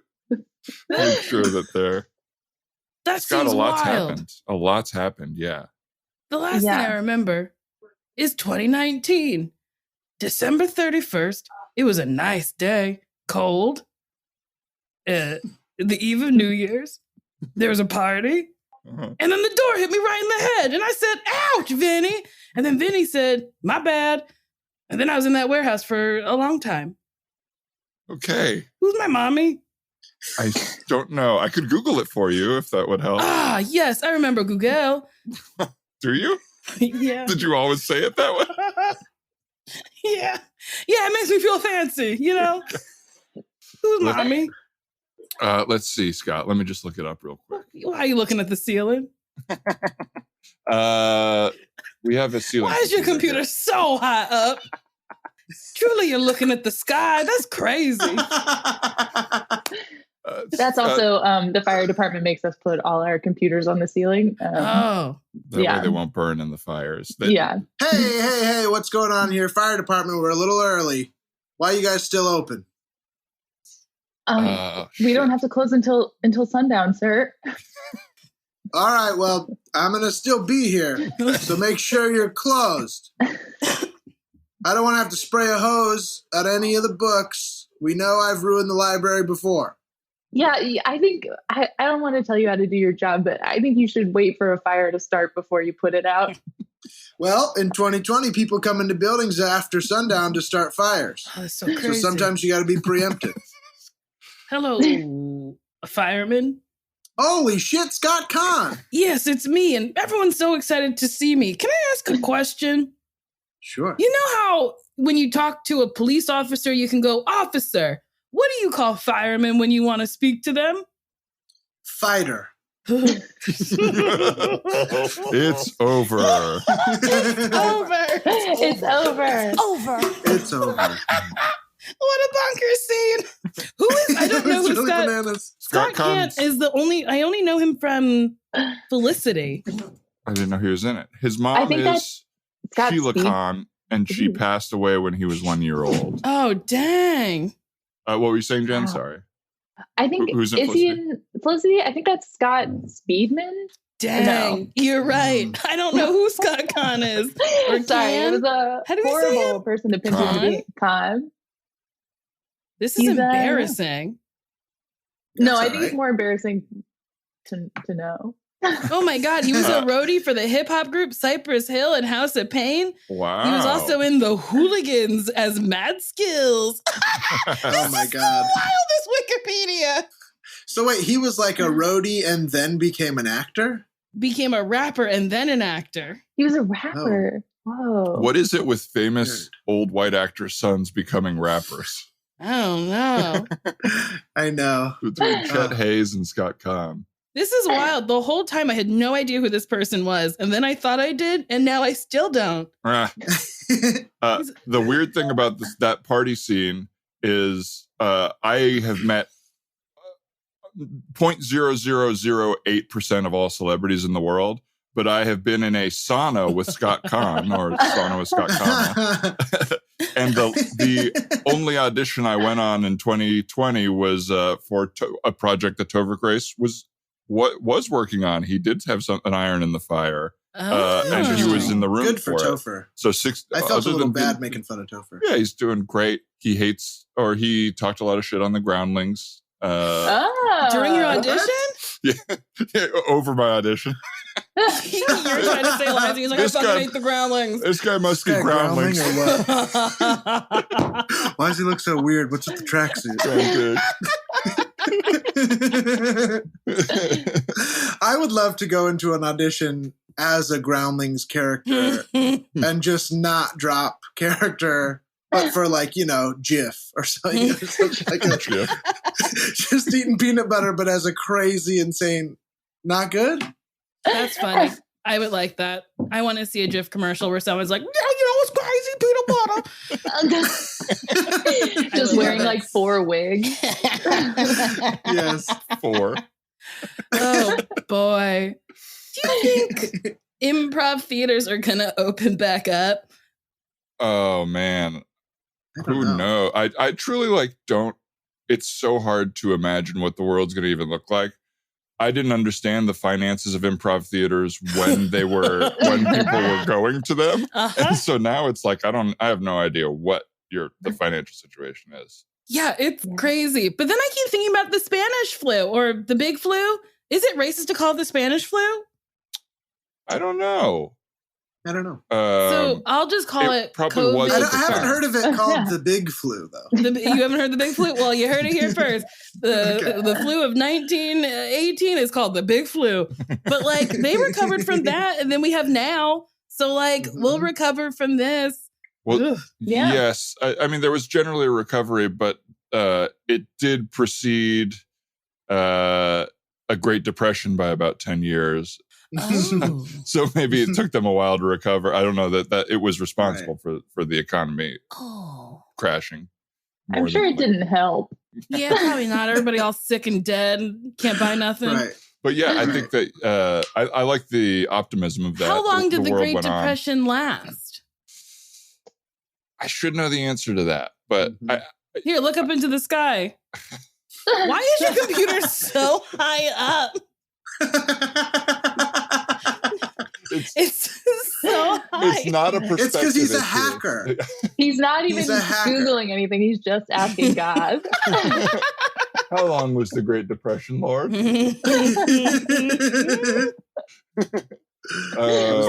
make sure that they're... That Scott, seems a lot's wild. happened. A lot's happened, yeah. The last thing I remember is 2019. December 31st. It was a nice day. Cold. The eve of New Year's. There was a party. And then the door hit me right in the head. And I said, ouch, Vinny. And then Vinny said, my bad. And then I was in that warehouse for a long time. Okay. Who's my mommy? I don't know. I could Google it for you if that would help. Ah, yes. I remember Google. Do you? Yeah. Did you always say it that way? Yeah. Yeah, it makes me feel fancy, you know? Who's mommy? Let's see, Scott. Let me just look it up real quick. Why are you looking at the ceiling? We have a ceiling. Why is your computer so high up? Truly, you're looking at the sky. That's crazy. That's also the fire department makes us put all our computers on the ceiling. That way they won't burn in the fires. Hey, what's going on here? Fire department, we're a little early. Why are you guys still open? We don't have to close until sundown, sir. All right, well, I'm going to still be here, so make sure you're closed. I don't want to have to spray a hose at any of the books We know I've ruined the library before. Yeah, I think I don't want to tell you how to do your job, but I think you should wait for a fire to start before you put it out. Well, in 2020, people come into buildings after sundown to start fires. Oh, that's so crazy. So sometimes you got to be preemptive. Hello, fireman. Holy shit, Scott Kahn. Yes, it's me, and everyone's so excited to see me. Can I ask a question? Sure. You know how when you talk to a police officer, you can go, officer. What do you call firemen when you want to speak to them? Fighter. It's over. It's over. It's over. What a bunker scene. Who is, I don't know It's who really Scott, bananas. Scott Kent is the only, I only know him from Felicity. I didn't know he was in it. His I mom think is that's Scott Sheila Speed. Khan, and she Ooh. passed away when he was 1 year old. Oh, dang. What were you saying, Jen? Wow. Sorry. I think, Who's in is he Felicity? in Felicity? I think that's Scott Speedman. Dang. You're right. I don't know who Scott Khan is. Or Sorry, Can? it was a How do we say horrible person to pinch Khan? into being Khan. This is He's, embarrassing. No, That's I all think it's right. more embarrassing to know. Oh my God. He was a roadie for the hip hop group Cypress Hill and House of Pain. Wow. He was also in the Hooligans as Mad Skills. Oh my God. Wild, this Wikipedia. So wait, he was like a roadie and then became an actor? Became a rapper and then an actor. He was a rapper. Whoa. What is it with famous old white actors' sons becoming rappers? I don't know. I know. Between Chet Hayes and Scott Kahn. This is wild. The whole time I had no idea who this person was. And then I thought I did. And now I still don't. The weird thing about that party scene is I have met 0.0008% of all celebrities in the world, but I have been in a sauna with Scott Kahn, or sauna with Scott Kahn. And the only audition I went on in 2020 was for a project that Tovik Race was working on. He did have an iron in the fire, and he was in the room Good for it. Topher. So I felt a little bad making fun of Topher. Yeah, he's doing great. He talked a lot of shit on the groundlings. During your audition? Yeah, over my audition. You were trying to say lines. He's like, This I fucking guy- hate the groundlings. This guy must be Guy groundlings. groundling or what? Why does he look so weird? What's with the tracksuit? I would love to go into an audition as a groundlings character and just not drop character, but for like, GIF or something. Something like that. Just eating peanut butter, but as a crazy, insane, not good? That's funny. I would like that. I want to see a GIF commercial where someone's like, it's crazy peanut butter. Just wearing like 4 wigs. Yes. 4. Oh, boy. Do you think improv theaters are going to open back up? Oh, man. I don't Who know. knows? I truly don't. It's so hard to imagine what the world's going to even look like. I didn't understand the finances of improv theaters when people were going to them. And so now it's like, I have no idea what the financial situation is. Yeah, it's crazy. But then I keep thinking about the Spanish flu or the big flu. Is it racist to call it the Spanish flu? I don't know. I don't know. So I'll just call it probably COVID. was I at the haven't time. heard of it called the big flu, though. You haven't heard the big flu? Well, you heard it here first. The flu of 1918 is called the big flu. But like they recovered from that, and then we have now. So like we'll recover from this. Well, Yeah. yes. I mean, there was generally a recovery, but it did precede a Great Depression by about 10 years. Oh. So maybe it took them a while to recover. I don't know that it was responsible for the economy crashing. I'm sure it didn't help. Yeah, probably not. Everybody all sick and dead, can't buy nothing. Right. But yeah, I think that I like the optimism of that. How long did the world Great went on. Depression last? I should know the answer to that, but Here, look up into the sky. Why is your computer so high up? It's so high. It's not a perspective. It's because he's a issue. hacker. He's not even He's a hacker. Googling anything. He's just asking God. How long was the Great Depression, Lord? The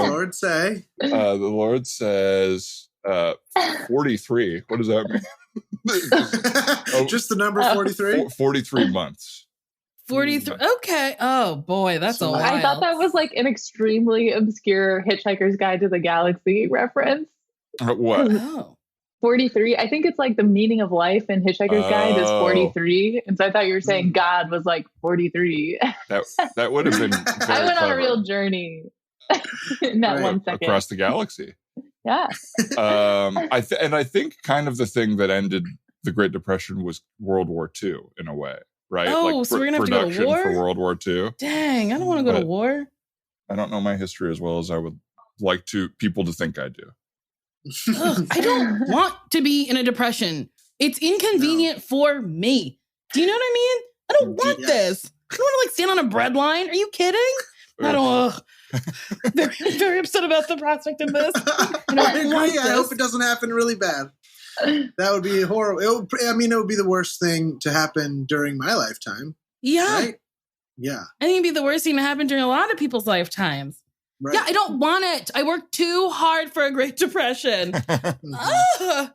Lord say. The Lord says 43. What does that mean? Just the number 43? 43 months. 43. Okay. Oh boy, that's a while. I thought that was like an extremely obscure Hitchhiker's Guide to the Galaxy reference. What? Oh. 43. I think it's like the meaning of life in Hitchhiker's Guide is 43. And so I thought you were saying God was like 43. That would have been very I went on clever. a real journey in that Right. 1 second. Across the galaxy. Yeah. I think kind of the thing that ended the Great Depression was World War II in a way, right? Oh, so we're gonna have to go to production war? for World War II. Dang, I don't want to go to But- war. I don't know my history as well as I would like people to think I do. Ugh, I don't want to be in a depression. It's inconvenient for me. Do you know what I mean? I don't want Yes. this. I don't want to like stand on a bread line. Are you kidding? I don't. Very, very upset about the prospect of this. I don't agree. want I this. hope it doesn't happen really bad. That would be horrible. It would be the worst thing to happen during my lifetime, Yeah, right? Yeah. I think it'd be the worst thing to happen during a lot of people's lifetimes. Right. Yeah, I don't want it. I worked too hard for a Great Depression. Mhm. Ugh,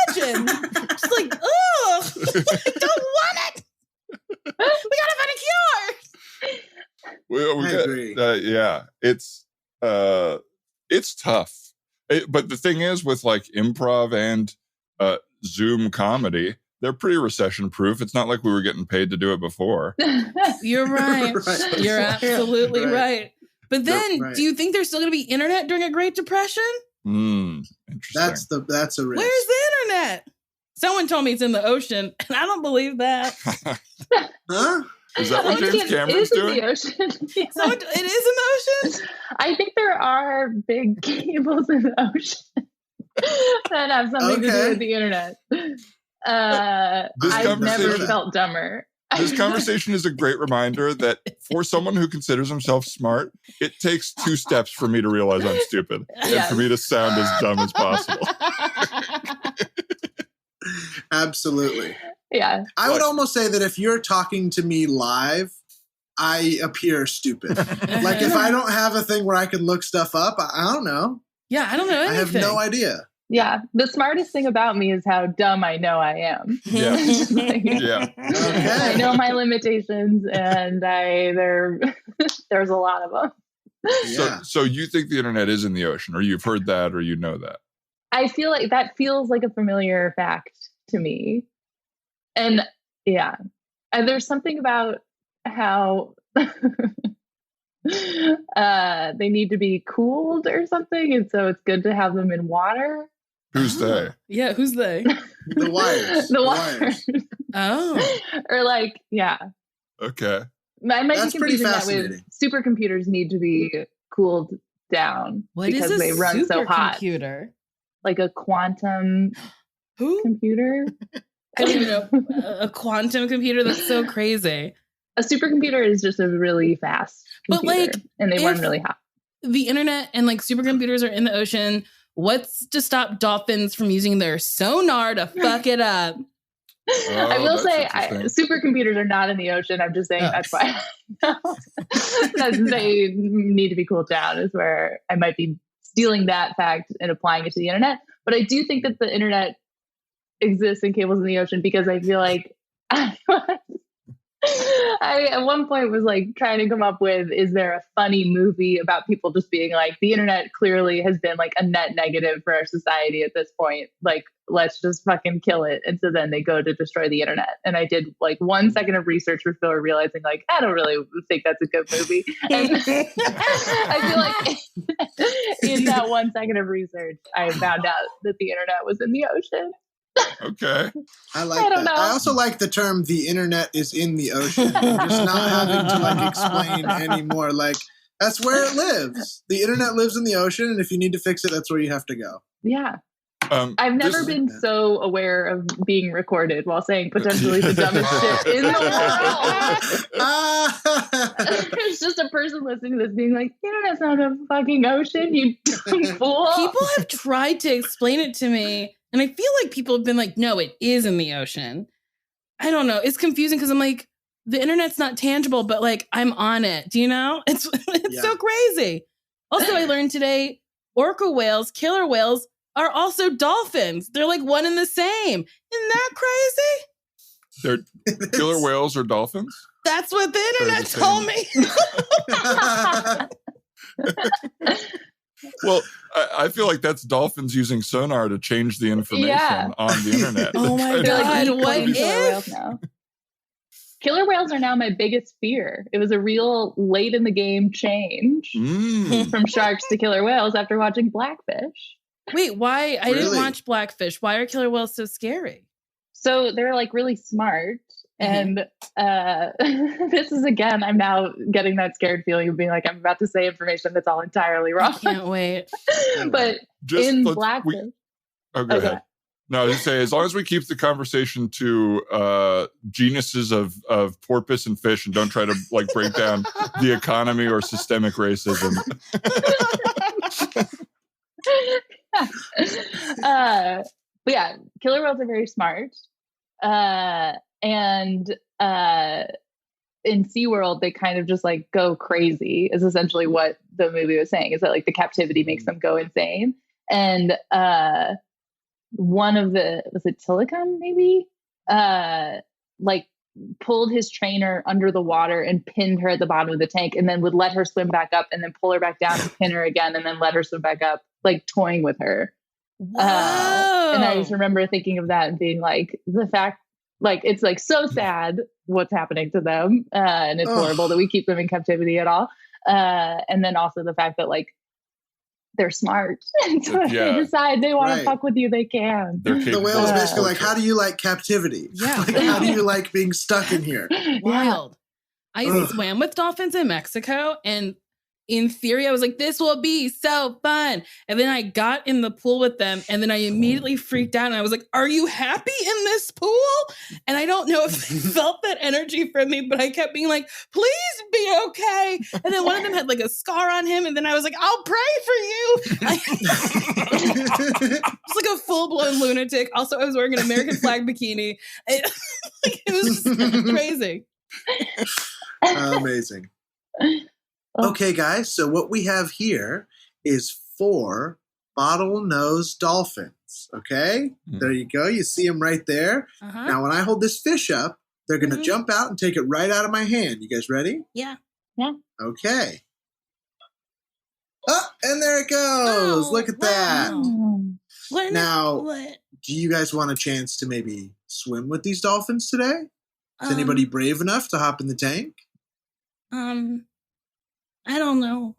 imagine. Just like, ugh, I don't want it. We gotta find a cure. We I got- agree. Yeah, it's tough. But the thing is, with like improv and Zoom comedy, they're pretty recession proof. It's not like we were getting paid to do it before. You're right. Right. You're absolutely Right. right. But then, Right. do you think there's still going to be internet during a Great Depression? Interesting. That's a risk. Where's the internet? Someone told me it's in the ocean, and I don't believe that. Huh? Is that what James Cameron's in doing? the ocean. Yeah. So it is in the ocean? I think there are big cables in the ocean that have something to do Okay. with the internet. This I've never conversation- felt dumber. This conversation is a great reminder that for someone who considers himself smart, it takes 2 steps for me to realize I'm stupid and Yes. for me to sound as dumb as possible. Absolutely. Yeah. I would almost say that if you're talking to me live, I appear stupid. Like if I don't have a thing where I can look stuff up, I don't know. Yeah, I don't know anything. I have no idea. Yeah. The smartest thing about me is how dumb I know I am. Yeah. Like, Yeah. I know my limitations, and there's a lot of them. Yeah. So you think the internet is in the ocean, or you've heard that, or you know that? I feel like that feels like a familiar fact to me. And yeah, and there's something about how they need to be cooled or something. And so it's good to have them in water. Who's they? Yeah, who's they? The wires. The wires. Oh. Or like, yeah. Okay. I might That's be pretty confusing that with supercomputers need to be cooled down What is because a they run so hot. supercomputer? Like a quantum Who? computer. I don't even know. A quantum computer? That's so crazy. A supercomputer is just a really fast But, computer, like, and they run if- really hot. The internet and like supercomputers are in the ocean. What's to stop dolphins from using their sonar to fuck it up? I will that's say interesting. supercomputers are not in the ocean. I'm just saying Oh. that's why that they need to be cooled down is where I might be stealing that fact and applying it to the internet. But I do think that the internet exists in cables in the ocean because I feel like I at one point was like trying to come up with, is there a funny movie about people just being like, the internet clearly has been like a net negative for our society at this point. Like, let's just fucking kill it. And so then they go to destroy the internet. And I did like 1 second of research before realizing like, I don't really think that's a good movie. And I feel like in that 1 second of research, I found out that the internet was in the ocean. Okay. I like I don't that. know. I also like the term "the internet is in the ocean." Just not having to like explain anymore. Like that's where it lives. The internet lives in the ocean, and if you need to fix it, that's where you have to go. Yeah. I've never been so aware of being recorded while saying potentially the dumbest shit in the world. There's just a person listening to this being like, the internet's not a fucking ocean, you dumb fool. People have tried to explain it to me, and I feel like people have been like, no, it is in the ocean. I don't know. It's confusing because I'm like, the internet's not tangible, but like I'm on it. Do you know? It's so crazy. Also, I learned today, orca whales, killer whales, are also dolphins. They're like one and the same. Isn't that crazy? They're killer whales or dolphins? That's what the internet told me. Well, I feel like that's dolphins using sonar to change the information on the internet. Oh my God, what if? Killer whales are now my biggest fear. It was a real late in the game change from sharks to killer whales after watching Blackfish. Wait, why? I didn't watch Blackfish. Why are killer whales so scary? So they're like really smart. And this is, again, I'm now getting that scared feeling of being like, I'm about to say information that's all entirely wrong. I can't wait. But in Blackfish. Go ahead. No, I was just say, as long as we keep the conversation to genuses of porpoise and fish, and don't try to like break down the economy or systemic racism. But yeah, killer whales are very smart. And in SeaWorld, they kind of just like go crazy, is essentially what the movie was saying, is that like the captivity makes them go insane. And one of was it Tilikum maybe? Like pulled his trainer under the water and pinned her at the bottom of the tank, and then would let her swim back up and then pull her back down and pin her again and then let her swim back up, like toying with her. And I just remember thinking of that and being like, the fact, like, it's like so sad what's happening to them. And it's horrible that we keep them in captivity at all. And then also the fact that like, they're smart. So if they decide they want to fuck with you, they can. The whale is basically like, how do you like captivity? Yeah. Like, how do you like being stuck in here? Wild. I swam with dolphins in Mexico, and in theory, I was like, this will be so fun. And then I got in the pool with them, and then I immediately freaked out, and I was like, are you happy in this pool? And I don't know if they felt that energy from me, but I kept being like, please be okay. And then one of them had like a scar on him, and then I was like, I'll pray for you. It's like a full-blown lunatic. Also, I was wearing an American flag bikini. It was just crazy. Amazing. Okay, guys, so what we have here is 4 bottlenose dolphins, okay? There you go. You see them right there. Now, when I hold this fish up, they're going to jump out and take it right out of my hand. You guys ready? Yeah. Okay. Oh, and there it goes. Look at that. Now, do you guys want a chance to maybe swim with these dolphins today? Is anybody brave enough to hop in the tank? I don't know.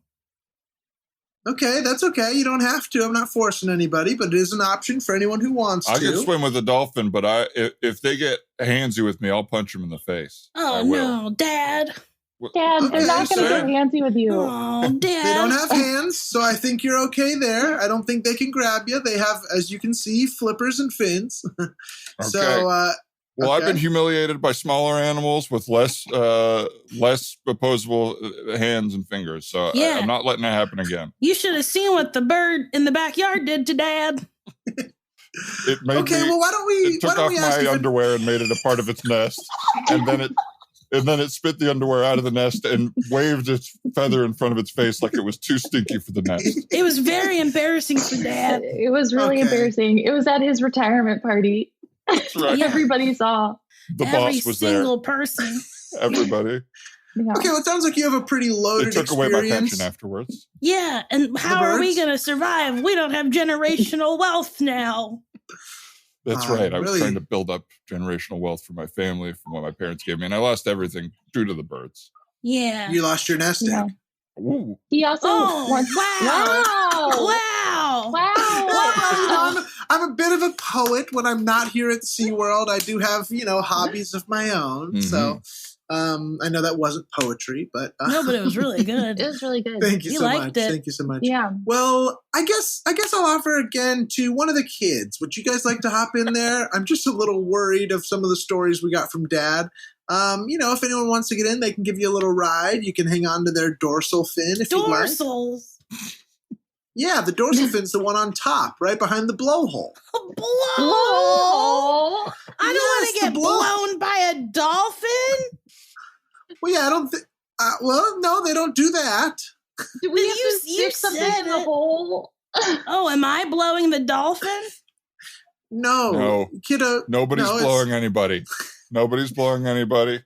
Okay, that's okay. You don't have to. I'm not forcing anybody, but it is an option for anyone who wants to. I can swim with a dolphin, but if they get handsy with me, I'll punch them in the face. Oh, no, Dad. Dad, they're not going to get handsy with you. Oh, Dad. They don't have hands, so I think you're okay there. I don't think they can grab you. They have, as you can see, flippers and fins. So, well, I've been humiliated by smaller animals with less opposable hands and fingers, so I'm not letting that happen again. You should have seen what the bird in the backyard did to Dad. It made well, why don't we? It took off my underwear and made it a part of its nest, and then it spit the underwear out of the nest and waved its feather in front of its face like it was too stinky for the nest. It was very embarrassing for Dad. It was really embarrassing. It was at his retirement party. That's right. Everybody saw. The boss was there. Every single person. Everybody. Yeah. Okay, well, it sounds like you have a pretty loaded experience. It took away my pension afterwards. Yeah, and how are we going to survive? We don't have generational wealth now. That's right. I was trying to build up generational wealth for my family from what my parents gave me, and I lost everything due to the birds. Yeah. You lost your nest egg. Ooh. He also wow. I'm a bit of a poet when I'm not here at SeaWorld. I do have, hobbies of my own. So I know that wasn't poetry, but No, but it was really good. It was really good. thank you We so liked much. it. Thank you so much. Yeah. Well, I guess I'll offer again to one of the kids. Would you guys like to hop in there? I'm just a little worried of some of the stories we got from Dad. If anyone wants to get in, they can give you a little ride. You can hang on to their dorsal fin if you'd like. Dorsals. Yeah, the dorsal fin's the one on top, right behind the blowhole. Blow! I don't want Yes, to get the blow- blown by a dolphin. Well, yeah, I don't think. No, they don't do that. Do we have You- to you stick something said in the it. hole? Oh, am I blowing the dolphin? No, kiddo. Nobody's no, it's- blowing anybody. Nobody's blowing anybody.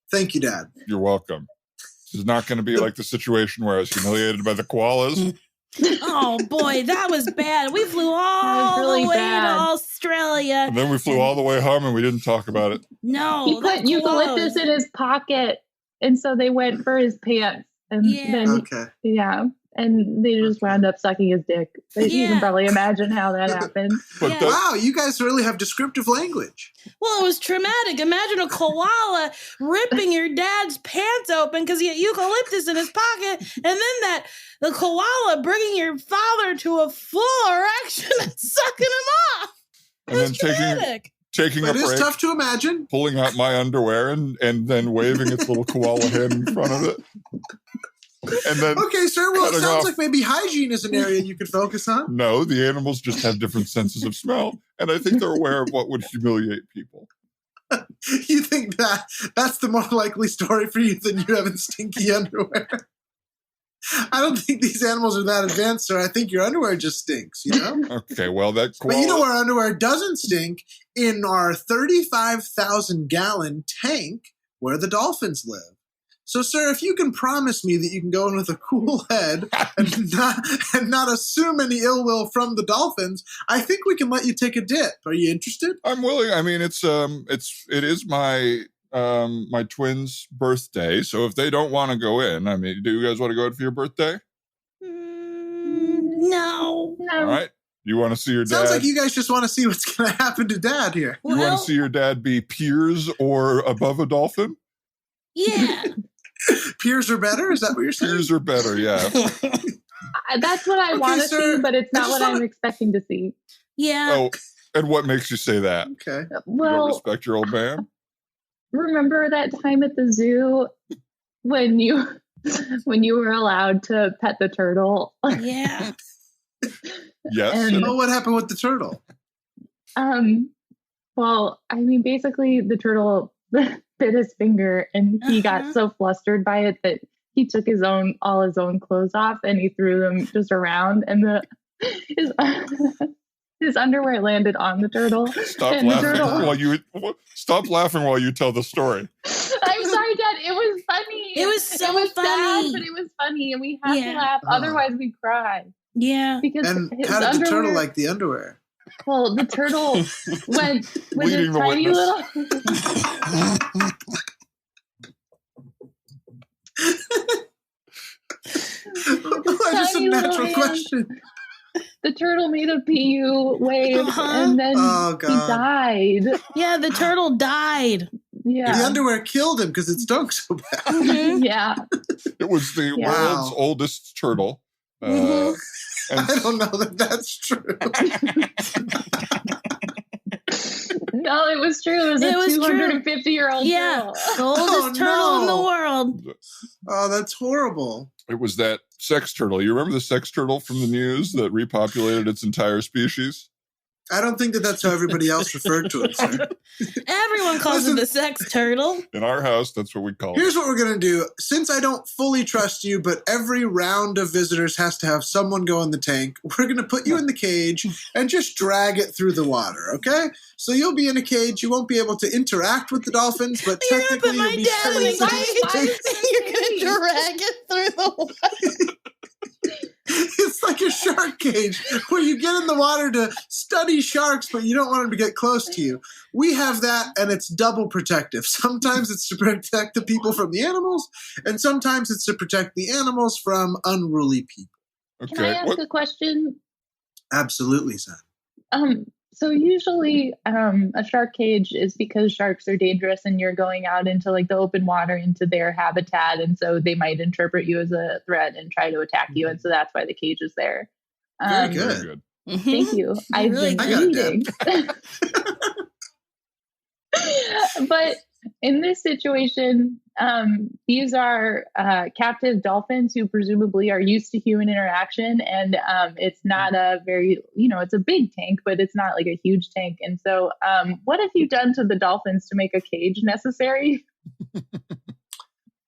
Thank you, Dad. You're welcome. This is not going to be like the situation where I was humiliated by the koalas. Oh boy, that was bad. We flew all really the way bad. to Australia. And then we flew all the way home and we didn't talk about it. No, He put eucalyptus in his pocket, and so they went for his pants. And Yeah. then, Okay. yeah, and they just wound up sucking his dick. You Yeah. can probably imagine how that happened. But Yeah. that- Wow, you guys really have descriptive language. Well, it was traumatic. Imagine a koala ripping your dad's pants open because he had eucalyptus in his pocket, and then the koala bringing your father to a full erection and sucking him off. It and was then traumatic. taking a It is break, tough to imagine. pulling out my underwear and then waving its little koala head in front of it. And then, Okay, sir. Well, it Cutting sounds off. like maybe hygiene is an area you could focus on. no, the animals just have different senses of smell. And I think they're aware of what would humiliate people. You think that's the more likely story for you than you having stinky underwear? I don't think these animals are that advanced, sir. I think your underwear just stinks, you know? Okay, well, that But you know koala, where underwear doesn't stink? In our 35,000-gallon tank where the dolphins live. So, sir, if you can promise me that you can go in with a cool head and not assume any ill will from the dolphins, I think we can let you take a dip. Are you interested? I'm willing. I mean, it is my my twins' birthday. So if they don't want to go in, I mean, do you guys want to go in for your birthday? No. All right. You want to see your dad? Sounds like you guys just want to see what's going to happen to Dad here. You want Well, to see your dad be peers or above a dolphin? yeah. Peers are better? Is that what you're saying? Peers are better, yeah. That's what I Okay, want to sir, see, but it's I not just what I'm wanna- expecting to see. Yeah. Oh, and what makes you say that? Okay. You don't Well, respect your old man? remember that time at the zoo when you were allowed to pet the turtle? Yeah. Yes. And- Oh, what happened with the turtle? Well, I mean, basically, the turtle bit his finger, and he Uh-huh. got so flustered by it that he took all his own clothes off, and he threw them just around, and his underwear landed on the turtle. Stop and the laughing turtle- while you tell the story. I'm sorry, Dad. It was funny. It was so It was funny. sad, but it was funny, and we had Yeah. to laugh. Otherwise, we'd cry Yeah. because And his how did the underwear, turtle like the underwear? Well, the turtle went with Leading his the tiny witness. little. Just a tiny little natural hand. question. The turtle made a PU wave, Uh-huh. and then Oh, he God. died. Yeah, the turtle died. Yeah, The underwear killed him because it stunk so bad. Mhm. yeah. It was the Yeah. world's Wow. oldest turtle. Mhm. And I don't know that that's true. No, it was true. It was It a was true. 250-year-old Yeah. turtle. The oldest turtle in the no. world. Oh, that's horrible. it was that sex turtle. You remember the sex turtle from the news that repopulated its entire species? I don't think that that's how everybody else referred to it, sir. Everyone calls Listen- it the sex turtle. In our house, that's what we call Here's it. what we're going to do. Since I don't fully trust you, but every round of visitors has to have someone go in the tank, we're going to put you in the cage and just drag it through the water, okay? So you'll be in a cage. You won't be able to interact with the dolphins, but You're gonna technically put my you'll be dad in free a to Why cage is and you're gonna drag it through the water. It's like a shark cage where you get in the water to study sharks, but you don't want them to get close to you. We have that, and it's double protective. Sometimes it's to protect the people from the animals, and sometimes it's to protect the animals from unruly people. Can I Okay. ask What? a question? Absolutely, son. So usually a shark cage is because sharks are dangerous and you're going out into like the open water into their habitat. And so they might interpret you as a threat and try to attack you. And so that's why the cage is there. Very Very good. good. Thank you. I've really been I got it, reading. But in this situation, these are captive dolphins who presumably are used to human interaction. And it's not a very, it's a big tank, but it's not like a huge tank. And so what have you done to the dolphins to make a cage necessary?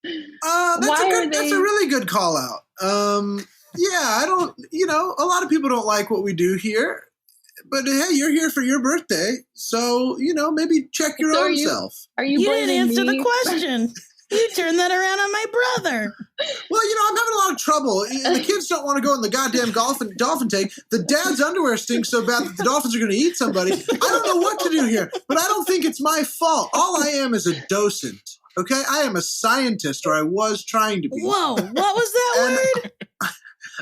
That's a really good call out. I don't, a lot of people don't like what we do here. But hey, you're here for your birthday, so maybe check your own self. Are you? You didn't answer me? the question. You turned that around on my brother. Well, I'm having a lot of trouble. The kids don't want to go in the goddamn dolphin tank. The dad's underwear stinks so bad that the dolphins are going to eat somebody. I don't know what to do here, but I don't think it's my fault. All I am is a docent. Okay, I am a scientist, or I was trying to be. Whoa, what was that word?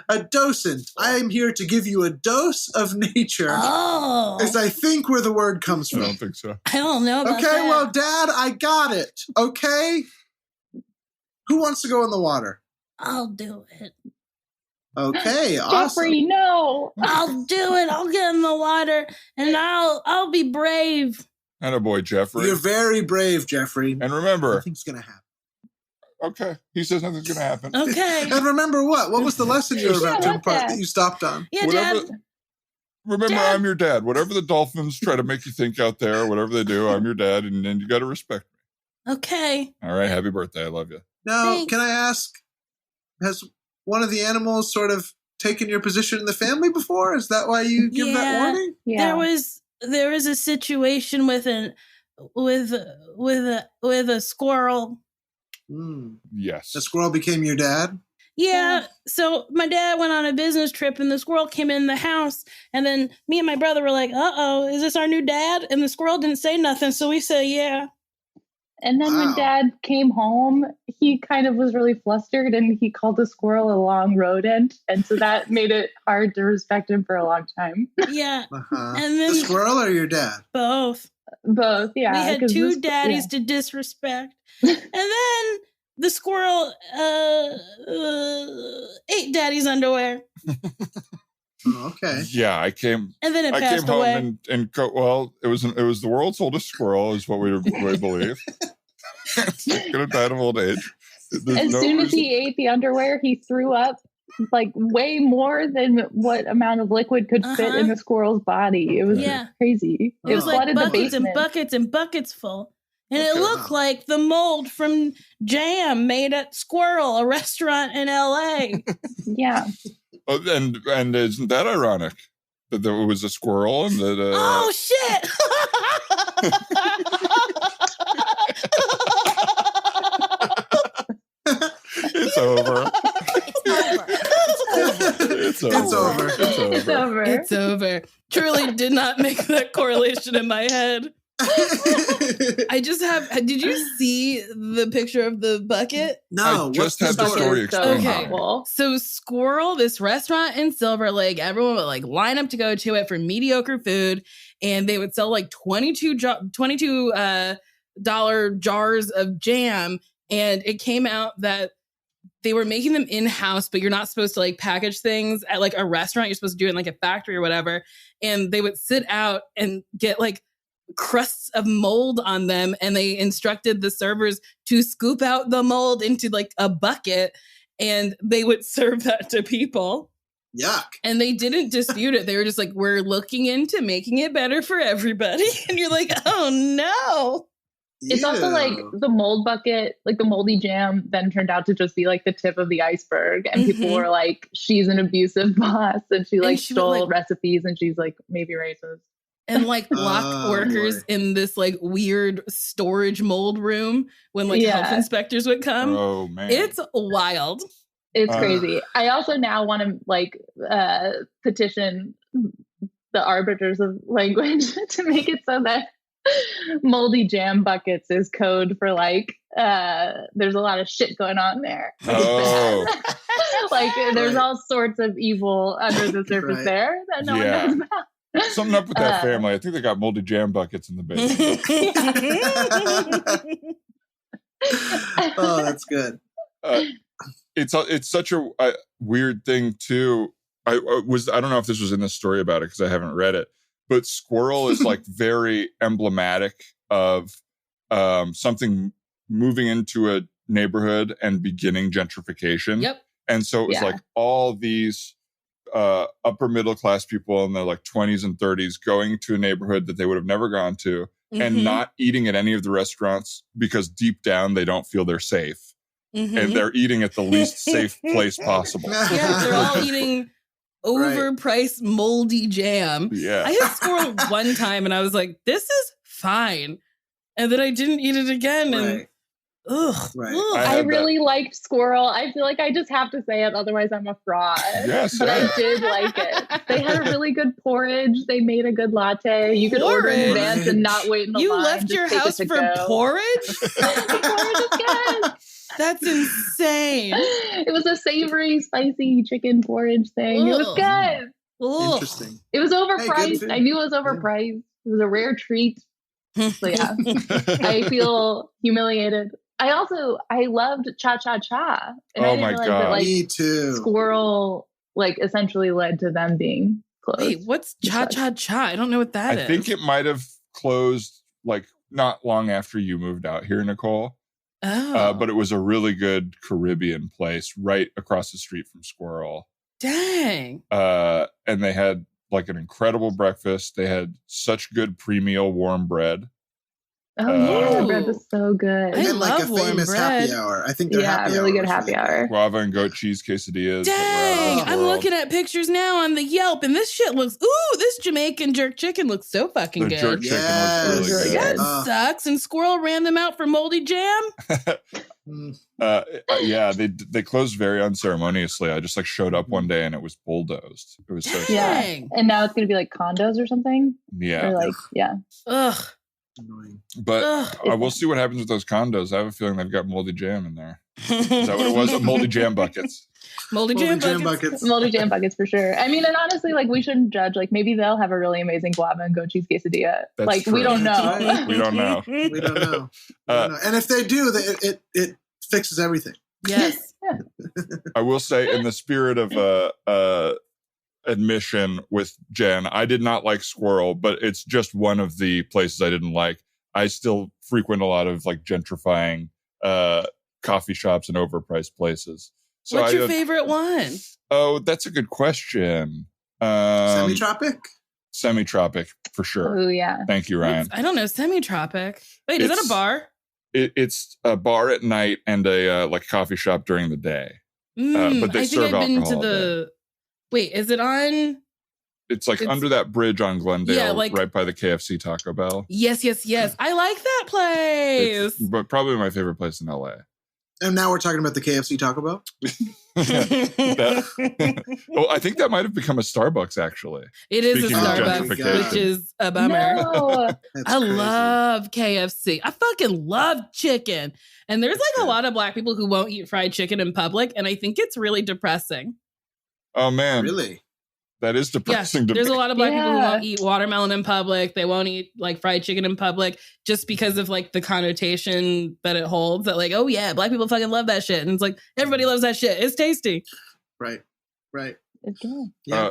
A docent. I am here to give you a dose of nature. Oh. Is I think where the word comes I from. don't think so. I don't know about Okay, that. well, Dad, I got it. Okay? Who wants to go in the water? I'll do it. Okay, awesome. Jeffrey, no. I'll do it. I'll get in the water and I'll be brave. Attaboy, Jeffrey. You're very brave, Jeffrey. And remember, Nothing's going to happen. okay, he says nothing's going to happen. Okay. And remember what? What was the lesson you were about to what impart that? that you stopped on? Yeah, Whatever- Dad. Remember, Dad. I'm your dad. Whatever the dolphins try to make you think out there, whatever they do, I'm your dad, and you got to respect me. Okay. All right, happy birthday. I love you. Now, Thanks. can I ask, has one of the animals sort of taken your position in the family before? Is that why you give that Yeah. warning? Yeah. There was a situation with a squirrel. Yes. The squirrel became your dad? Yeah, so my dad went on a business trip and the squirrel came in the house and then me and my brother were like, uh-oh, is this our new dad? And the squirrel didn't say nothing, so we said yeah. And then when Wow. Dad came home, he kind of was really flustered and he called the squirrel a long rodent. And so that made it hard to respect him for a long time. Yeah, Uh-huh. and then The squirrel or your dad? both. Both, yeah. We had 'cause two this- daddies to disrespect. And then the squirrel ate daddy's underwear. Oh, okay. Yeah, I came And then it home passed away. and it was the world's oldest squirrel, is what we believe. It's gonna die of old age. There's As no soon as reason- he ate the underwear, he threw up like way more than what amount of liquid could fit Uh-huh. in the squirrel's body. It was Yeah. crazy. It was like flooded the buckets and basement. buckets and buckets full. And it Okay. looked like the mold from jam made at Squirrel, a restaurant in LA. Yeah. Oh, and isn't that ironic that there was a squirrel and that? Oh, shit. It's over. It's over. It's over. It's over. It's over. It's over. Truly did not make that correlation in my head. I just have. Did you see the picture of the bucket? No, I just had the Bucket story is so explained. Okay. awful. So Squirrel, this restaurant in Silver Lake, everyone would like line up to go to it for mediocre food, and they would sell like $22 jars of jam, and it came out that they were making them in-house, but you're not supposed to like package things at like a restaurant. You're supposed to do it in like a factory or whatever. And they would sit out and get like crusts of mold on them, and they instructed the servers to scoop out the mold into like a bucket, and they would serve that to people. Yuck. And they didn't dispute it. They were just like, we're looking into making it better for everybody. And you're like, oh no. It's also like the mold bucket, like the moldy jam, then turned out to just be like the tip of the iceberg. And people Mhm. were like, she's an abusive boss, and she like she would, stole like- recipes, and she's like maybe racist. And like lock Oh, workers boy. in this like weird storage mold room when like Yeah. health inspectors would come. Oh man, It's wild. It's Uh. crazy. I also now want to like petition the arbiters of language to make it so that moldy jam buckets is code for like there's a lot of shit going on there. Like, it's Oh. bad. Like there's Right. all sorts of evil under the surface Right. there that no Yeah. one knows about. Something up with that family. I think they got moldy jam buckets in the basement. Oh, that's good. It's such a weird thing too. I don't know if this was in the story about it because I haven't read it, but SQIRL is like very emblematic of something moving into a neighborhood and beginning gentrification. Yep. And so it was like all these upper middle class people in their like 20s and 30s going to a neighborhood that they would have never gone to and not eating at any of the restaurants because deep down they don't feel they're safe. And they're eating at the least safe place possible. Yeah, they're all eating overpriced moldy jam. Yeah. I had SQIRL one time and I was like, this is fine. And then I didn't eat it again. And ugh. I really liked SQIRL. I feel like I just have to say it, otherwise I'm a fraud. Yes, but I did like it. They had a really good porridge. They made a good latte. You could order in advance and not wait in the line. You left your house for porridge? The porridge is good. That's insane. It was a savory, spicy chicken porridge thing. It was good. Interesting. It was overpriced. I knew it was overpriced. It was a rare treat. So yeah, I feel humiliated. I loved Cha Cha Cha. And I didn't realize that, like, me too. SQIRL like essentially led to them being closed. Wait, what's Cha Cha Cha? I don't know what that is. I think it might have closed like not long after you moved out here, Nicole. Oh. But it was a really good Caribbean place right across the street from SQIRL. Dang. And they had like an incredible breakfast. They had such good pre-meal warm bread. Oh yeah, the bread was so good. And like a famous happy hour. I think they're really good happy hour. Guava and goat cheese quesadillas. Dang, I'm looking at pictures now on the Yelp, and this shit looks. Ooh, this Jamaican jerk chicken looks so fucking good. Jerk chicken looks really good. That sucks. And SQIRL ran them out for moldy jam. Yeah, they closed very unceremoniously. I just like showed up one day and it was bulldozed. It was so sad. And now it's gonna be like condos or something. Yeah, or like Ugh. But I will see what happens with those condos. I have a feeling they've got moldy jam in there. Is that what it was? Moldy jam buckets. Moldy jam buckets. Moldy jam buckets for sure. I mean, and honestly, like, we shouldn't judge. Like, maybe they'll have a really amazing guava and goat cheese quesadilla. That's like, true. we don't know. Right. We don't know. We don't know. And if they do, it fixes everything. Yes. I will say, in the spirit of admission with Jen, I did not like SQIRL, but it's just one of the places I didn't like. I still frequent a lot of like gentrifying coffee shops and overpriced places. So what's your favorite one? Oh, that's a good question. Semi-tropic? Semi-tropic, for sure. Oh, yeah. Thank you, Ryan. I don't know. Semi-tropic. Wait, is that a bar? It's a bar at night and a like coffee shop during the day. But they serve alcohol. Wait, is it on? It's under that bridge on Glendale, right by the KFC Taco Bell. Yes. I like that place. But probably my favorite place in LA. And now we're talking about the KFC Taco Bell? Well, I think that might have become a Starbucks, actually. It is a Starbucks, which is a bummer. No. I love KFC. I fucking love chicken. And there's like a lot of Black people who won't eat fried chicken in public. And I think it's really depressing. Oh, man. Really? That is depressing to me. There's a lot of Black people who won't eat watermelon in public. They won't eat like fried chicken in public just because of like the connotation that it holds that like, oh yeah, Black people fucking love that shit. And it's like, everybody loves that shit. It's tasty. Right. It's good. Yeah.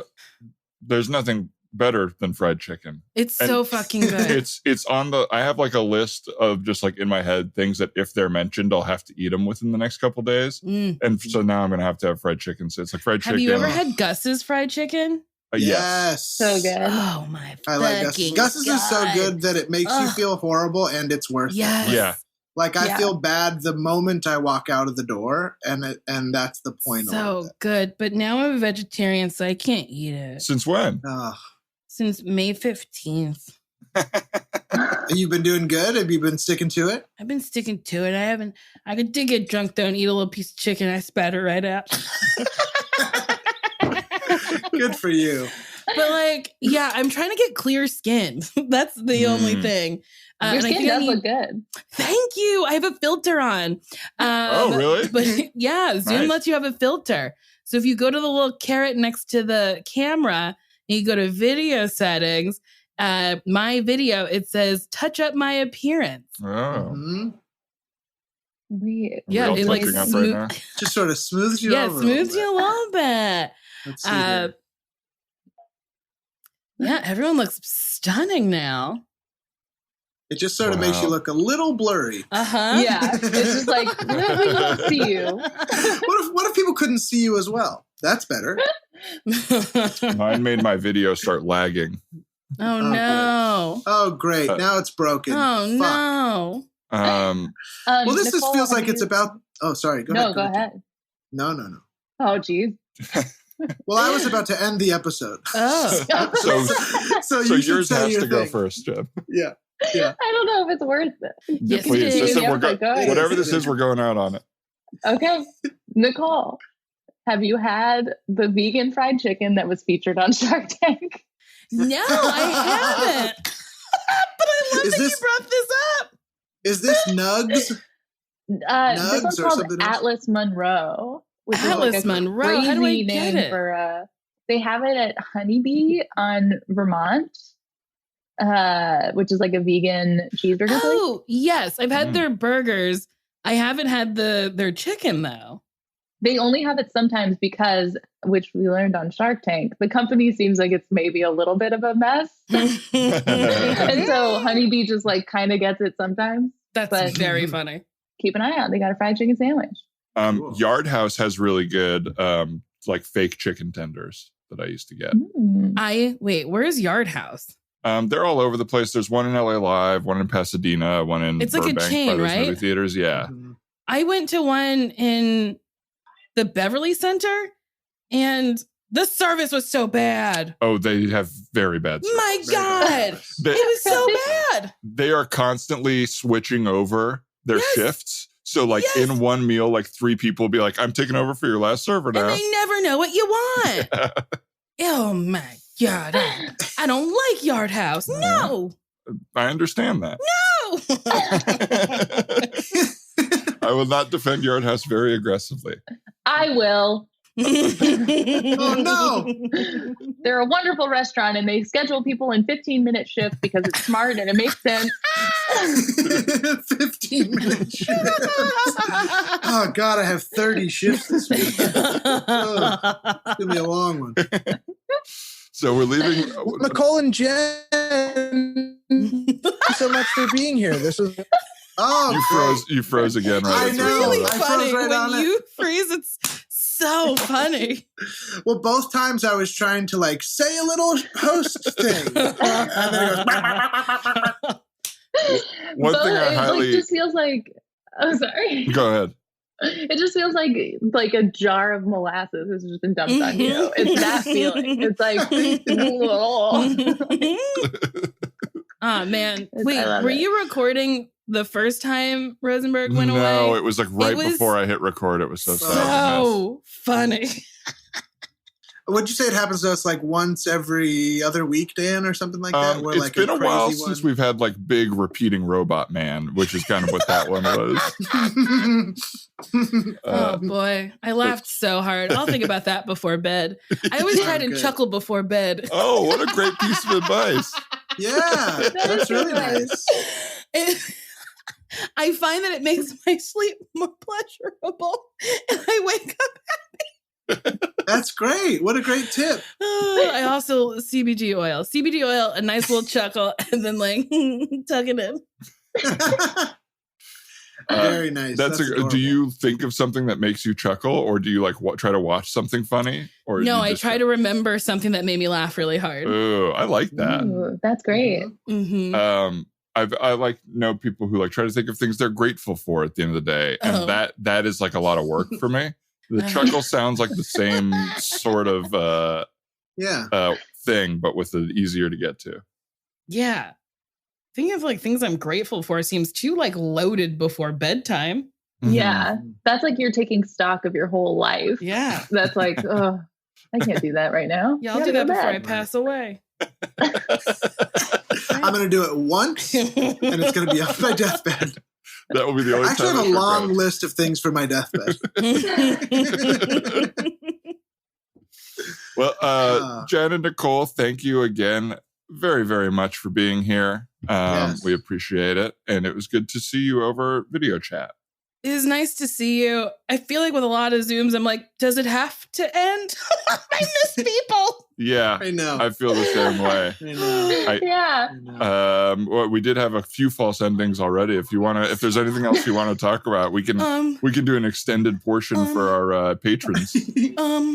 There's nothing better than fried chicken. It's so fucking good. It's on I have like a list of just like in my head things that if they're mentioned, I'll have to eat them within the next couple days. And so now I'm going to have fried chicken. So it's like fried chicken. Have you ever had Gus's fried chicken? Yes. So good. Oh my I like Gus's. Gus's is so good that it makes you feel horrible and it's worth it. Yeah. Like I feel bad the moment I walk out of the door, and that's the point. So good, but now I'm a vegetarian, so I can't eat it. Since when? Since May 15th. You've been doing good? Have you been sticking to it? I've been sticking to it. I did get drunk though and eat a little piece of chicken. I spat it right out. Good for you. But like, yeah, I'm trying to get clear skin. That's the only thing. Your skin does look good. Thank you. I have a filter on. Oh, really? But yeah, Zoom lets you have a filter. So if you go to the little caret next to the camera, and you go to video settings, my video, it says touch up my appearance. Oh. Mm-hmm. Weird. Yeah, Real it like touching up right now. Just sort of smooths you yeah, over. smooths you a little bit. Let's see here. Yeah, everyone looks stunning now. It just sort of makes you look a little blurry. Yeah. It's just like, we don't see you. What if people couldn't see you as well? That's better. Mine made my video start lagging. Oh no. Oh, great. Now it's broken. Oh Fuck. no. Well, this Nicole, just feels like it's about... Oh, sorry. Go ahead. Go ahead. No. Oh, geez. Well, I was about to end the episode. Oh. So you should yours say has your to go thing. first, Jeb. Yeah. I don't know if it's worth it. Yes, Please, it is. whatever this is, we're going out on it. Okay. Nicole, have you had the vegan fried chicken that was featured on Shark Tank? No, I haven't. But I love that you brought this up. Is this Nugs? This one's or called something else? Atlas Monroe. Which Atlas is like a Monroe? How do I crazy get name it? For, they have it at Honeybee on Vermont, which is like a vegan cheeseburger place. Oh, yes. I've had their burgers. I haven't had their chicken, though. They only have it sometimes because, which we learned on Shark Tank, the company seems like it's maybe a little bit of a mess. And so Honeybee just like kind of gets it sometimes. That's very funny. Keep an eye out. They got a fried chicken sandwich. Yard House has really good like fake chicken tenders that I used to get. Wait, where's Yard House? They're all over the place. There's one in LA Live, one in Pasadena, one in It's Burbank like a chain, by those right? movie theaters. Yeah. I went to one in the Beverly Center, and the service was so bad. Oh, they have very bad service. My God. It was so bad. They are constantly switching over their shifts. So like in one meal, like 3 people will be like, I'm taking over for your last server now. And they never know what you want. Oh my God. I don't like Yard House. No. I understand that. No. I will not defend Yard House very aggressively. I will. Oh no. They're a wonderful restaurant and they schedule people in 15-minute shifts because it's smart and it makes sense. 15-minute shifts. Oh God, I have 30 shifts this week. Oh, it's gonna be a long one. So we're leaving. Nicole and Jen, thank you so much for being here. This is You froze again, right? I know. Really I funny. froze right on When it. you freeze, it's so funny. Well, both times I was trying to like say a little host thing, and then it goes. One thing I it highly just feels like. I'm sorry. go ahead. It just feels like a jar of molasses has just been dumped on you. It's that feeling. It's like, Oh man. I Wait, love were it. you recording the first time Rosenberg went away? No, it was like right It was before I hit record. It was so sad. so funny. Would you say it happens to us like once every other week, Dan, or something like that? Where It's like been a while crazy since one? we've had like big repeating robot man, which is kind of what that one was. Oh boy, I laughed so hard. I'll think about that before bed. I always try to Good. chuckle before bed. Oh, what a great piece of advice. Yeah, that's really nice. I find that it makes my sleep more pleasurable, and I wake up. That's great. What a great tip. I also CBD oil, a nice little chuckle, and then like tuck it in. Very nice. Do adorable. you think of something that makes you chuckle, or do you like try to watch something funny? Or No, you I just try to remember something that made me laugh really hard. Oh, I like that. Ooh, that's great. Mm-hmm. I like know people who like try to think of things they're grateful for at the end of the day, and that is like a lot of work for me. The chuckle sounds like the same sort of thing, but with the easier to get to. Yeah. Thinking of like things I'm grateful for seems too like loaded before bedtime. Yeah. That's like you're taking stock of your whole life. Yeah. That's like, oh, I can't do that right now. Yeah, I'll do that before I pass away. I'm going to do it once, and it's going to be on my deathbed. That will be the only I actually time have a I long regret list of things for my deathbed. Well, Jen and Nicole, thank you again very, very much for being here. Yes. We appreciate it. And it was good to see you over video chat. It is nice to see you. I feel like with a lot of Zooms, I'm like, does it have to end? I miss people. Yeah, I know. I feel the same way. I know. Yeah. I know. Well, we did have a few false endings already. If there's anything else you want to talk about, we can do an extended portion for our patrons. I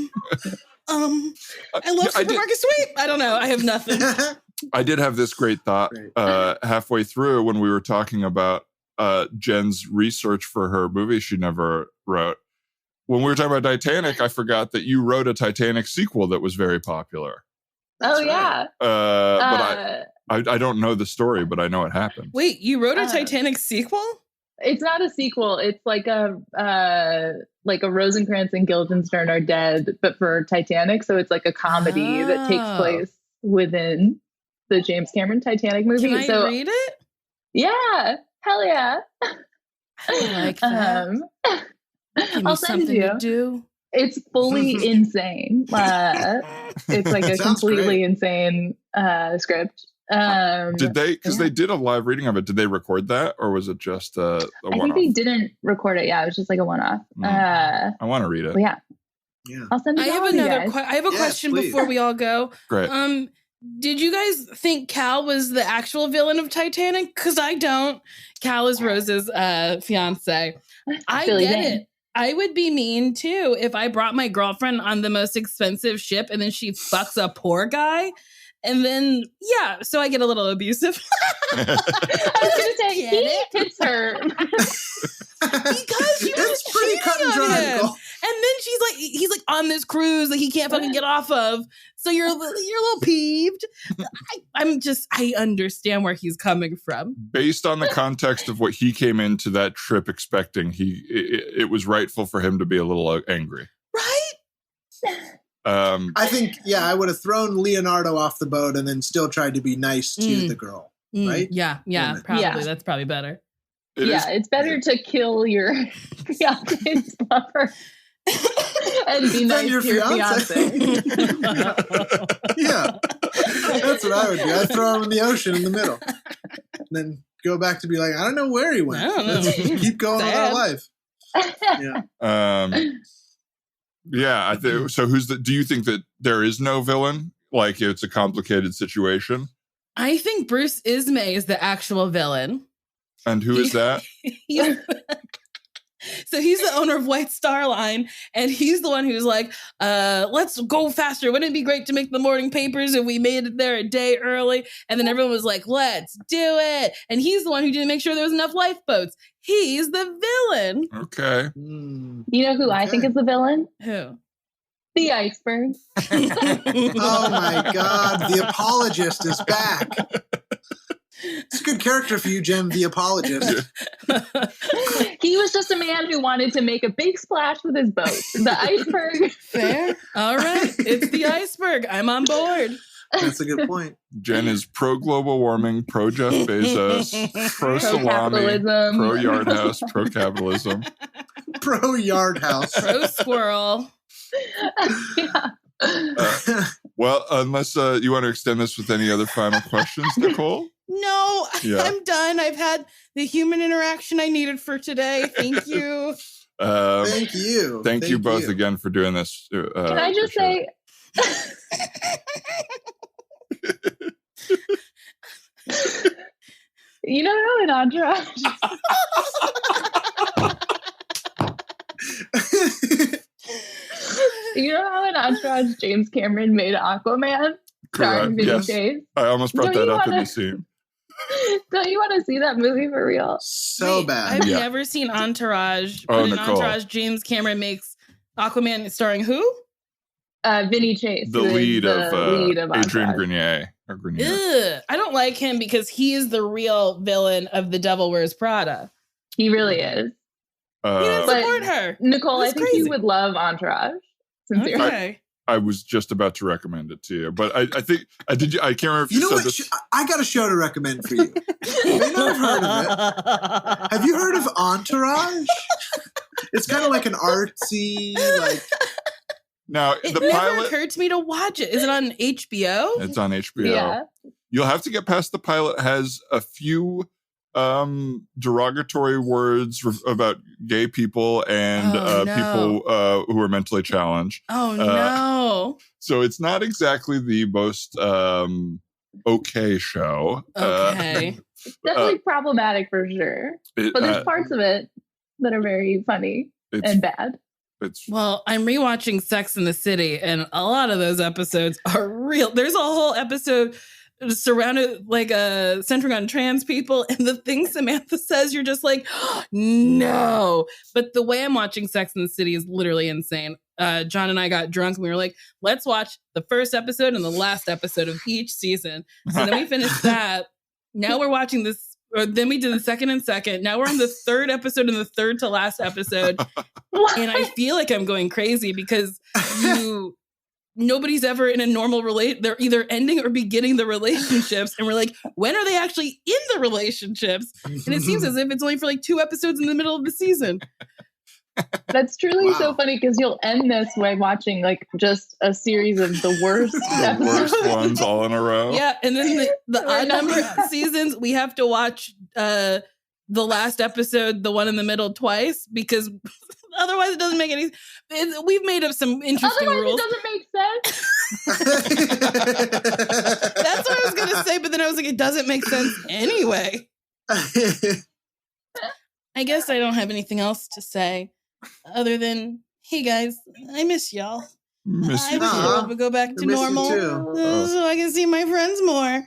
love Supermarket Sweep. I don't know. I have nothing. I did have this great thought halfway through when we were talking about Jen's research for her movie she never wrote. When we were talking about Titanic, I forgot that you wrote a Titanic sequel that was very popular. Oh, yeah. But I don't know the story, but I know it happened. Wait, you wrote a Titanic sequel? It's not a sequel. It's like a Rosencrantz and Guildenstern are dead, but for Titanic. So it's like a comedy that takes place within the James Cameron Titanic movie. Can I read it? Yeah. Hell yeah. I like that. I'll send it to you. To do. It's fully insane. It's like a completely insane script. Did they? Because they did a live reading of it. Did they record that, or was it just a one-off? I think they didn't record it. Yeah, it was just like a one-off. I want to read it. Yeah. I'll send it. I have I have a question before we all go. Great. Did you guys think Cal was the actual villain of Titanic? Because I don't. Cal is Rose's fiance. I get it. I would be mean too if I brought my girlfriend on the most expensive ship and then she fucks a poor guy. And then, so I get a little abusive. I was going to say, he hits her. Because she was pretty cut and dry. And then he's like on this cruise that he can't fucking get off of. So you're a little peeved. I understand where he's coming from. Based on the context of what he came into that trip expecting, it was rightful for him to be a little angry. Right? I think, I would have thrown Leonardo off the boat and then still tried to be nice to the girl, right? Yeah, probably. Yeah. That's probably better. It's better to kill your fiance's lover and be nice to your fiance. Yeah, that's what I would do. I'd throw him in the ocean in the middle, and then go back to be like, I don't know where he went. Let's keep going with our life. Yeah. I think so. Do you think that there is no villain? Like it's a complicated situation? I think Bruce Ismay is the actual villain. And who is that? So he's the owner of White Star Line, and he's the one who's like, let's go faster. Wouldn't it be great to make the morning papers if we made it there a day early? And then everyone was like, let's do it. And he's the one who didn't make sure there was enough lifeboats. He's the villain. Okay. You know who I think is the villain? Who? The iceberg. Oh my God, the apologist is back. It's a good character for you, Jen, the apologist. He was just a man who wanted to make a big splash with his boat. The iceberg. Fair. All right. It's the iceberg. I'm on board. That's a good point. Jen is pro-global warming, pro-Jeff Bezos, pro-salami, pro-yard house, pro-capitalism. Pro-yard house. Pro-squirrel. Well, unless you want to extend this with any other final questions, Nicole? No, I'm done. I've had the human interaction I needed for today. Thank you. Thank you. Thank you both again for doing this. Can I just say... You know how in Entourage... You know how in Entourage James Cameron made Aquaman? Correct. Yes. I almost brought that up in the scene. Don't you want to see that movie for real? So bad. I've never seen Entourage. But in Nicole. Entourage, James Cameron makes Aquaman starring who? Vinny Chase. The lead of Adrian Entourage. Grenier. Ugh, I don't like him because he is the real villain of The Devil Wears Prada. He really is. He didn't support her. Nicole, That's I think crazy. you would love Entourage. Sincerely. Okay. I was just about to recommend it to you, but I think I did. I can't remember if you know said what? this. I got a show to recommend for you. You may not have heard of it. Have you heard of Entourage? It's kind of like an artsy, like Now, It the never pilot, occurred to me to watch it. Is it on HBO? it's on HBO. Yeah. You'll have to get past the pilot has a few derogatory words about gay people and people who are mentally challenged. Oh, no. So it's not exactly the most okay show. Okay. It's definitely problematic for sure. But there's parts of it that are very funny and bad. Well, I'm rewatching Sex and the City, and a lot of those episodes are real. There's a whole episode surrounded centering on trans people, and the things Samantha says, you're just like, oh, no. But the way I'm watching Sex and the City is literally insane. John and I got drunk and we were like, let's watch the first episode and the last episode of each season. So then we finished that. Now we're watching this. Or then we did the second and second. Now we're on the third episode and the third to last episode. And I feel like I'm going crazy because nobody's ever in a normal they're either ending or beginning the relationships. And we're like, when are they actually in the relationships? And it seems as if it's only for like 2 episodes in the middle of the season. That's truly so funny because you'll end this by watching like just a series of the worst episodes. Worst ones all in a row. Yeah, and then the odd number seasons, we have to watch the last episode, the one in the middle, twice because otherwise it doesn't make any sense. We've made up some interesting rules. It doesn't make sense. That's what I was going to say, but then I was like, it doesn't make sense anyway. I guess I don't have anything else to say other than, hey guys, I miss y'all. I wish the world would go back to normal so I can see my friends more.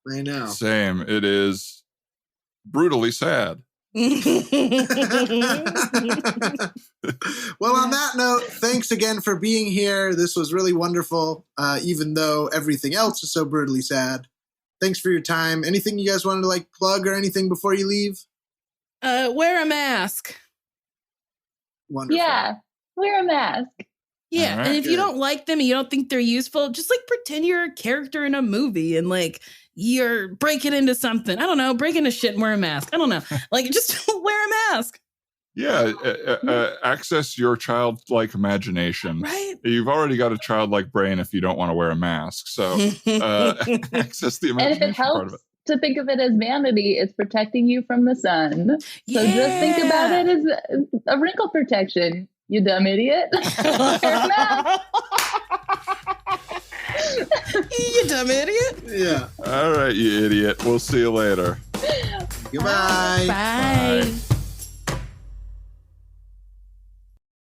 I know. Same. It is brutally sad. Well, on that note, thanks again for being here. This was really wonderful, even though everything else is so brutally sad. Thanks for your time. Anything you guys wanted to plug or anything before you leave? Wear a mask. Wonderful. Yeah, wear a mask. Yeah, right, and if you don't like them and you don't think they're useful, just pretend you're a character in a movie and you're breaking into something. I don't know, break into shit and wear a mask. I don't know. Just wear a mask. Yeah, access your childlike imagination. Right. You've already got a childlike brain if you don't want to wear a mask. So access the imagination and if it helps part of it. To think of it as vanity, it's protecting you from the sun. So just think about it as a wrinkle protection, you dumb idiot. You dumb idiot. Yeah. All right, you idiot. We'll see you later. Goodbye. Bye.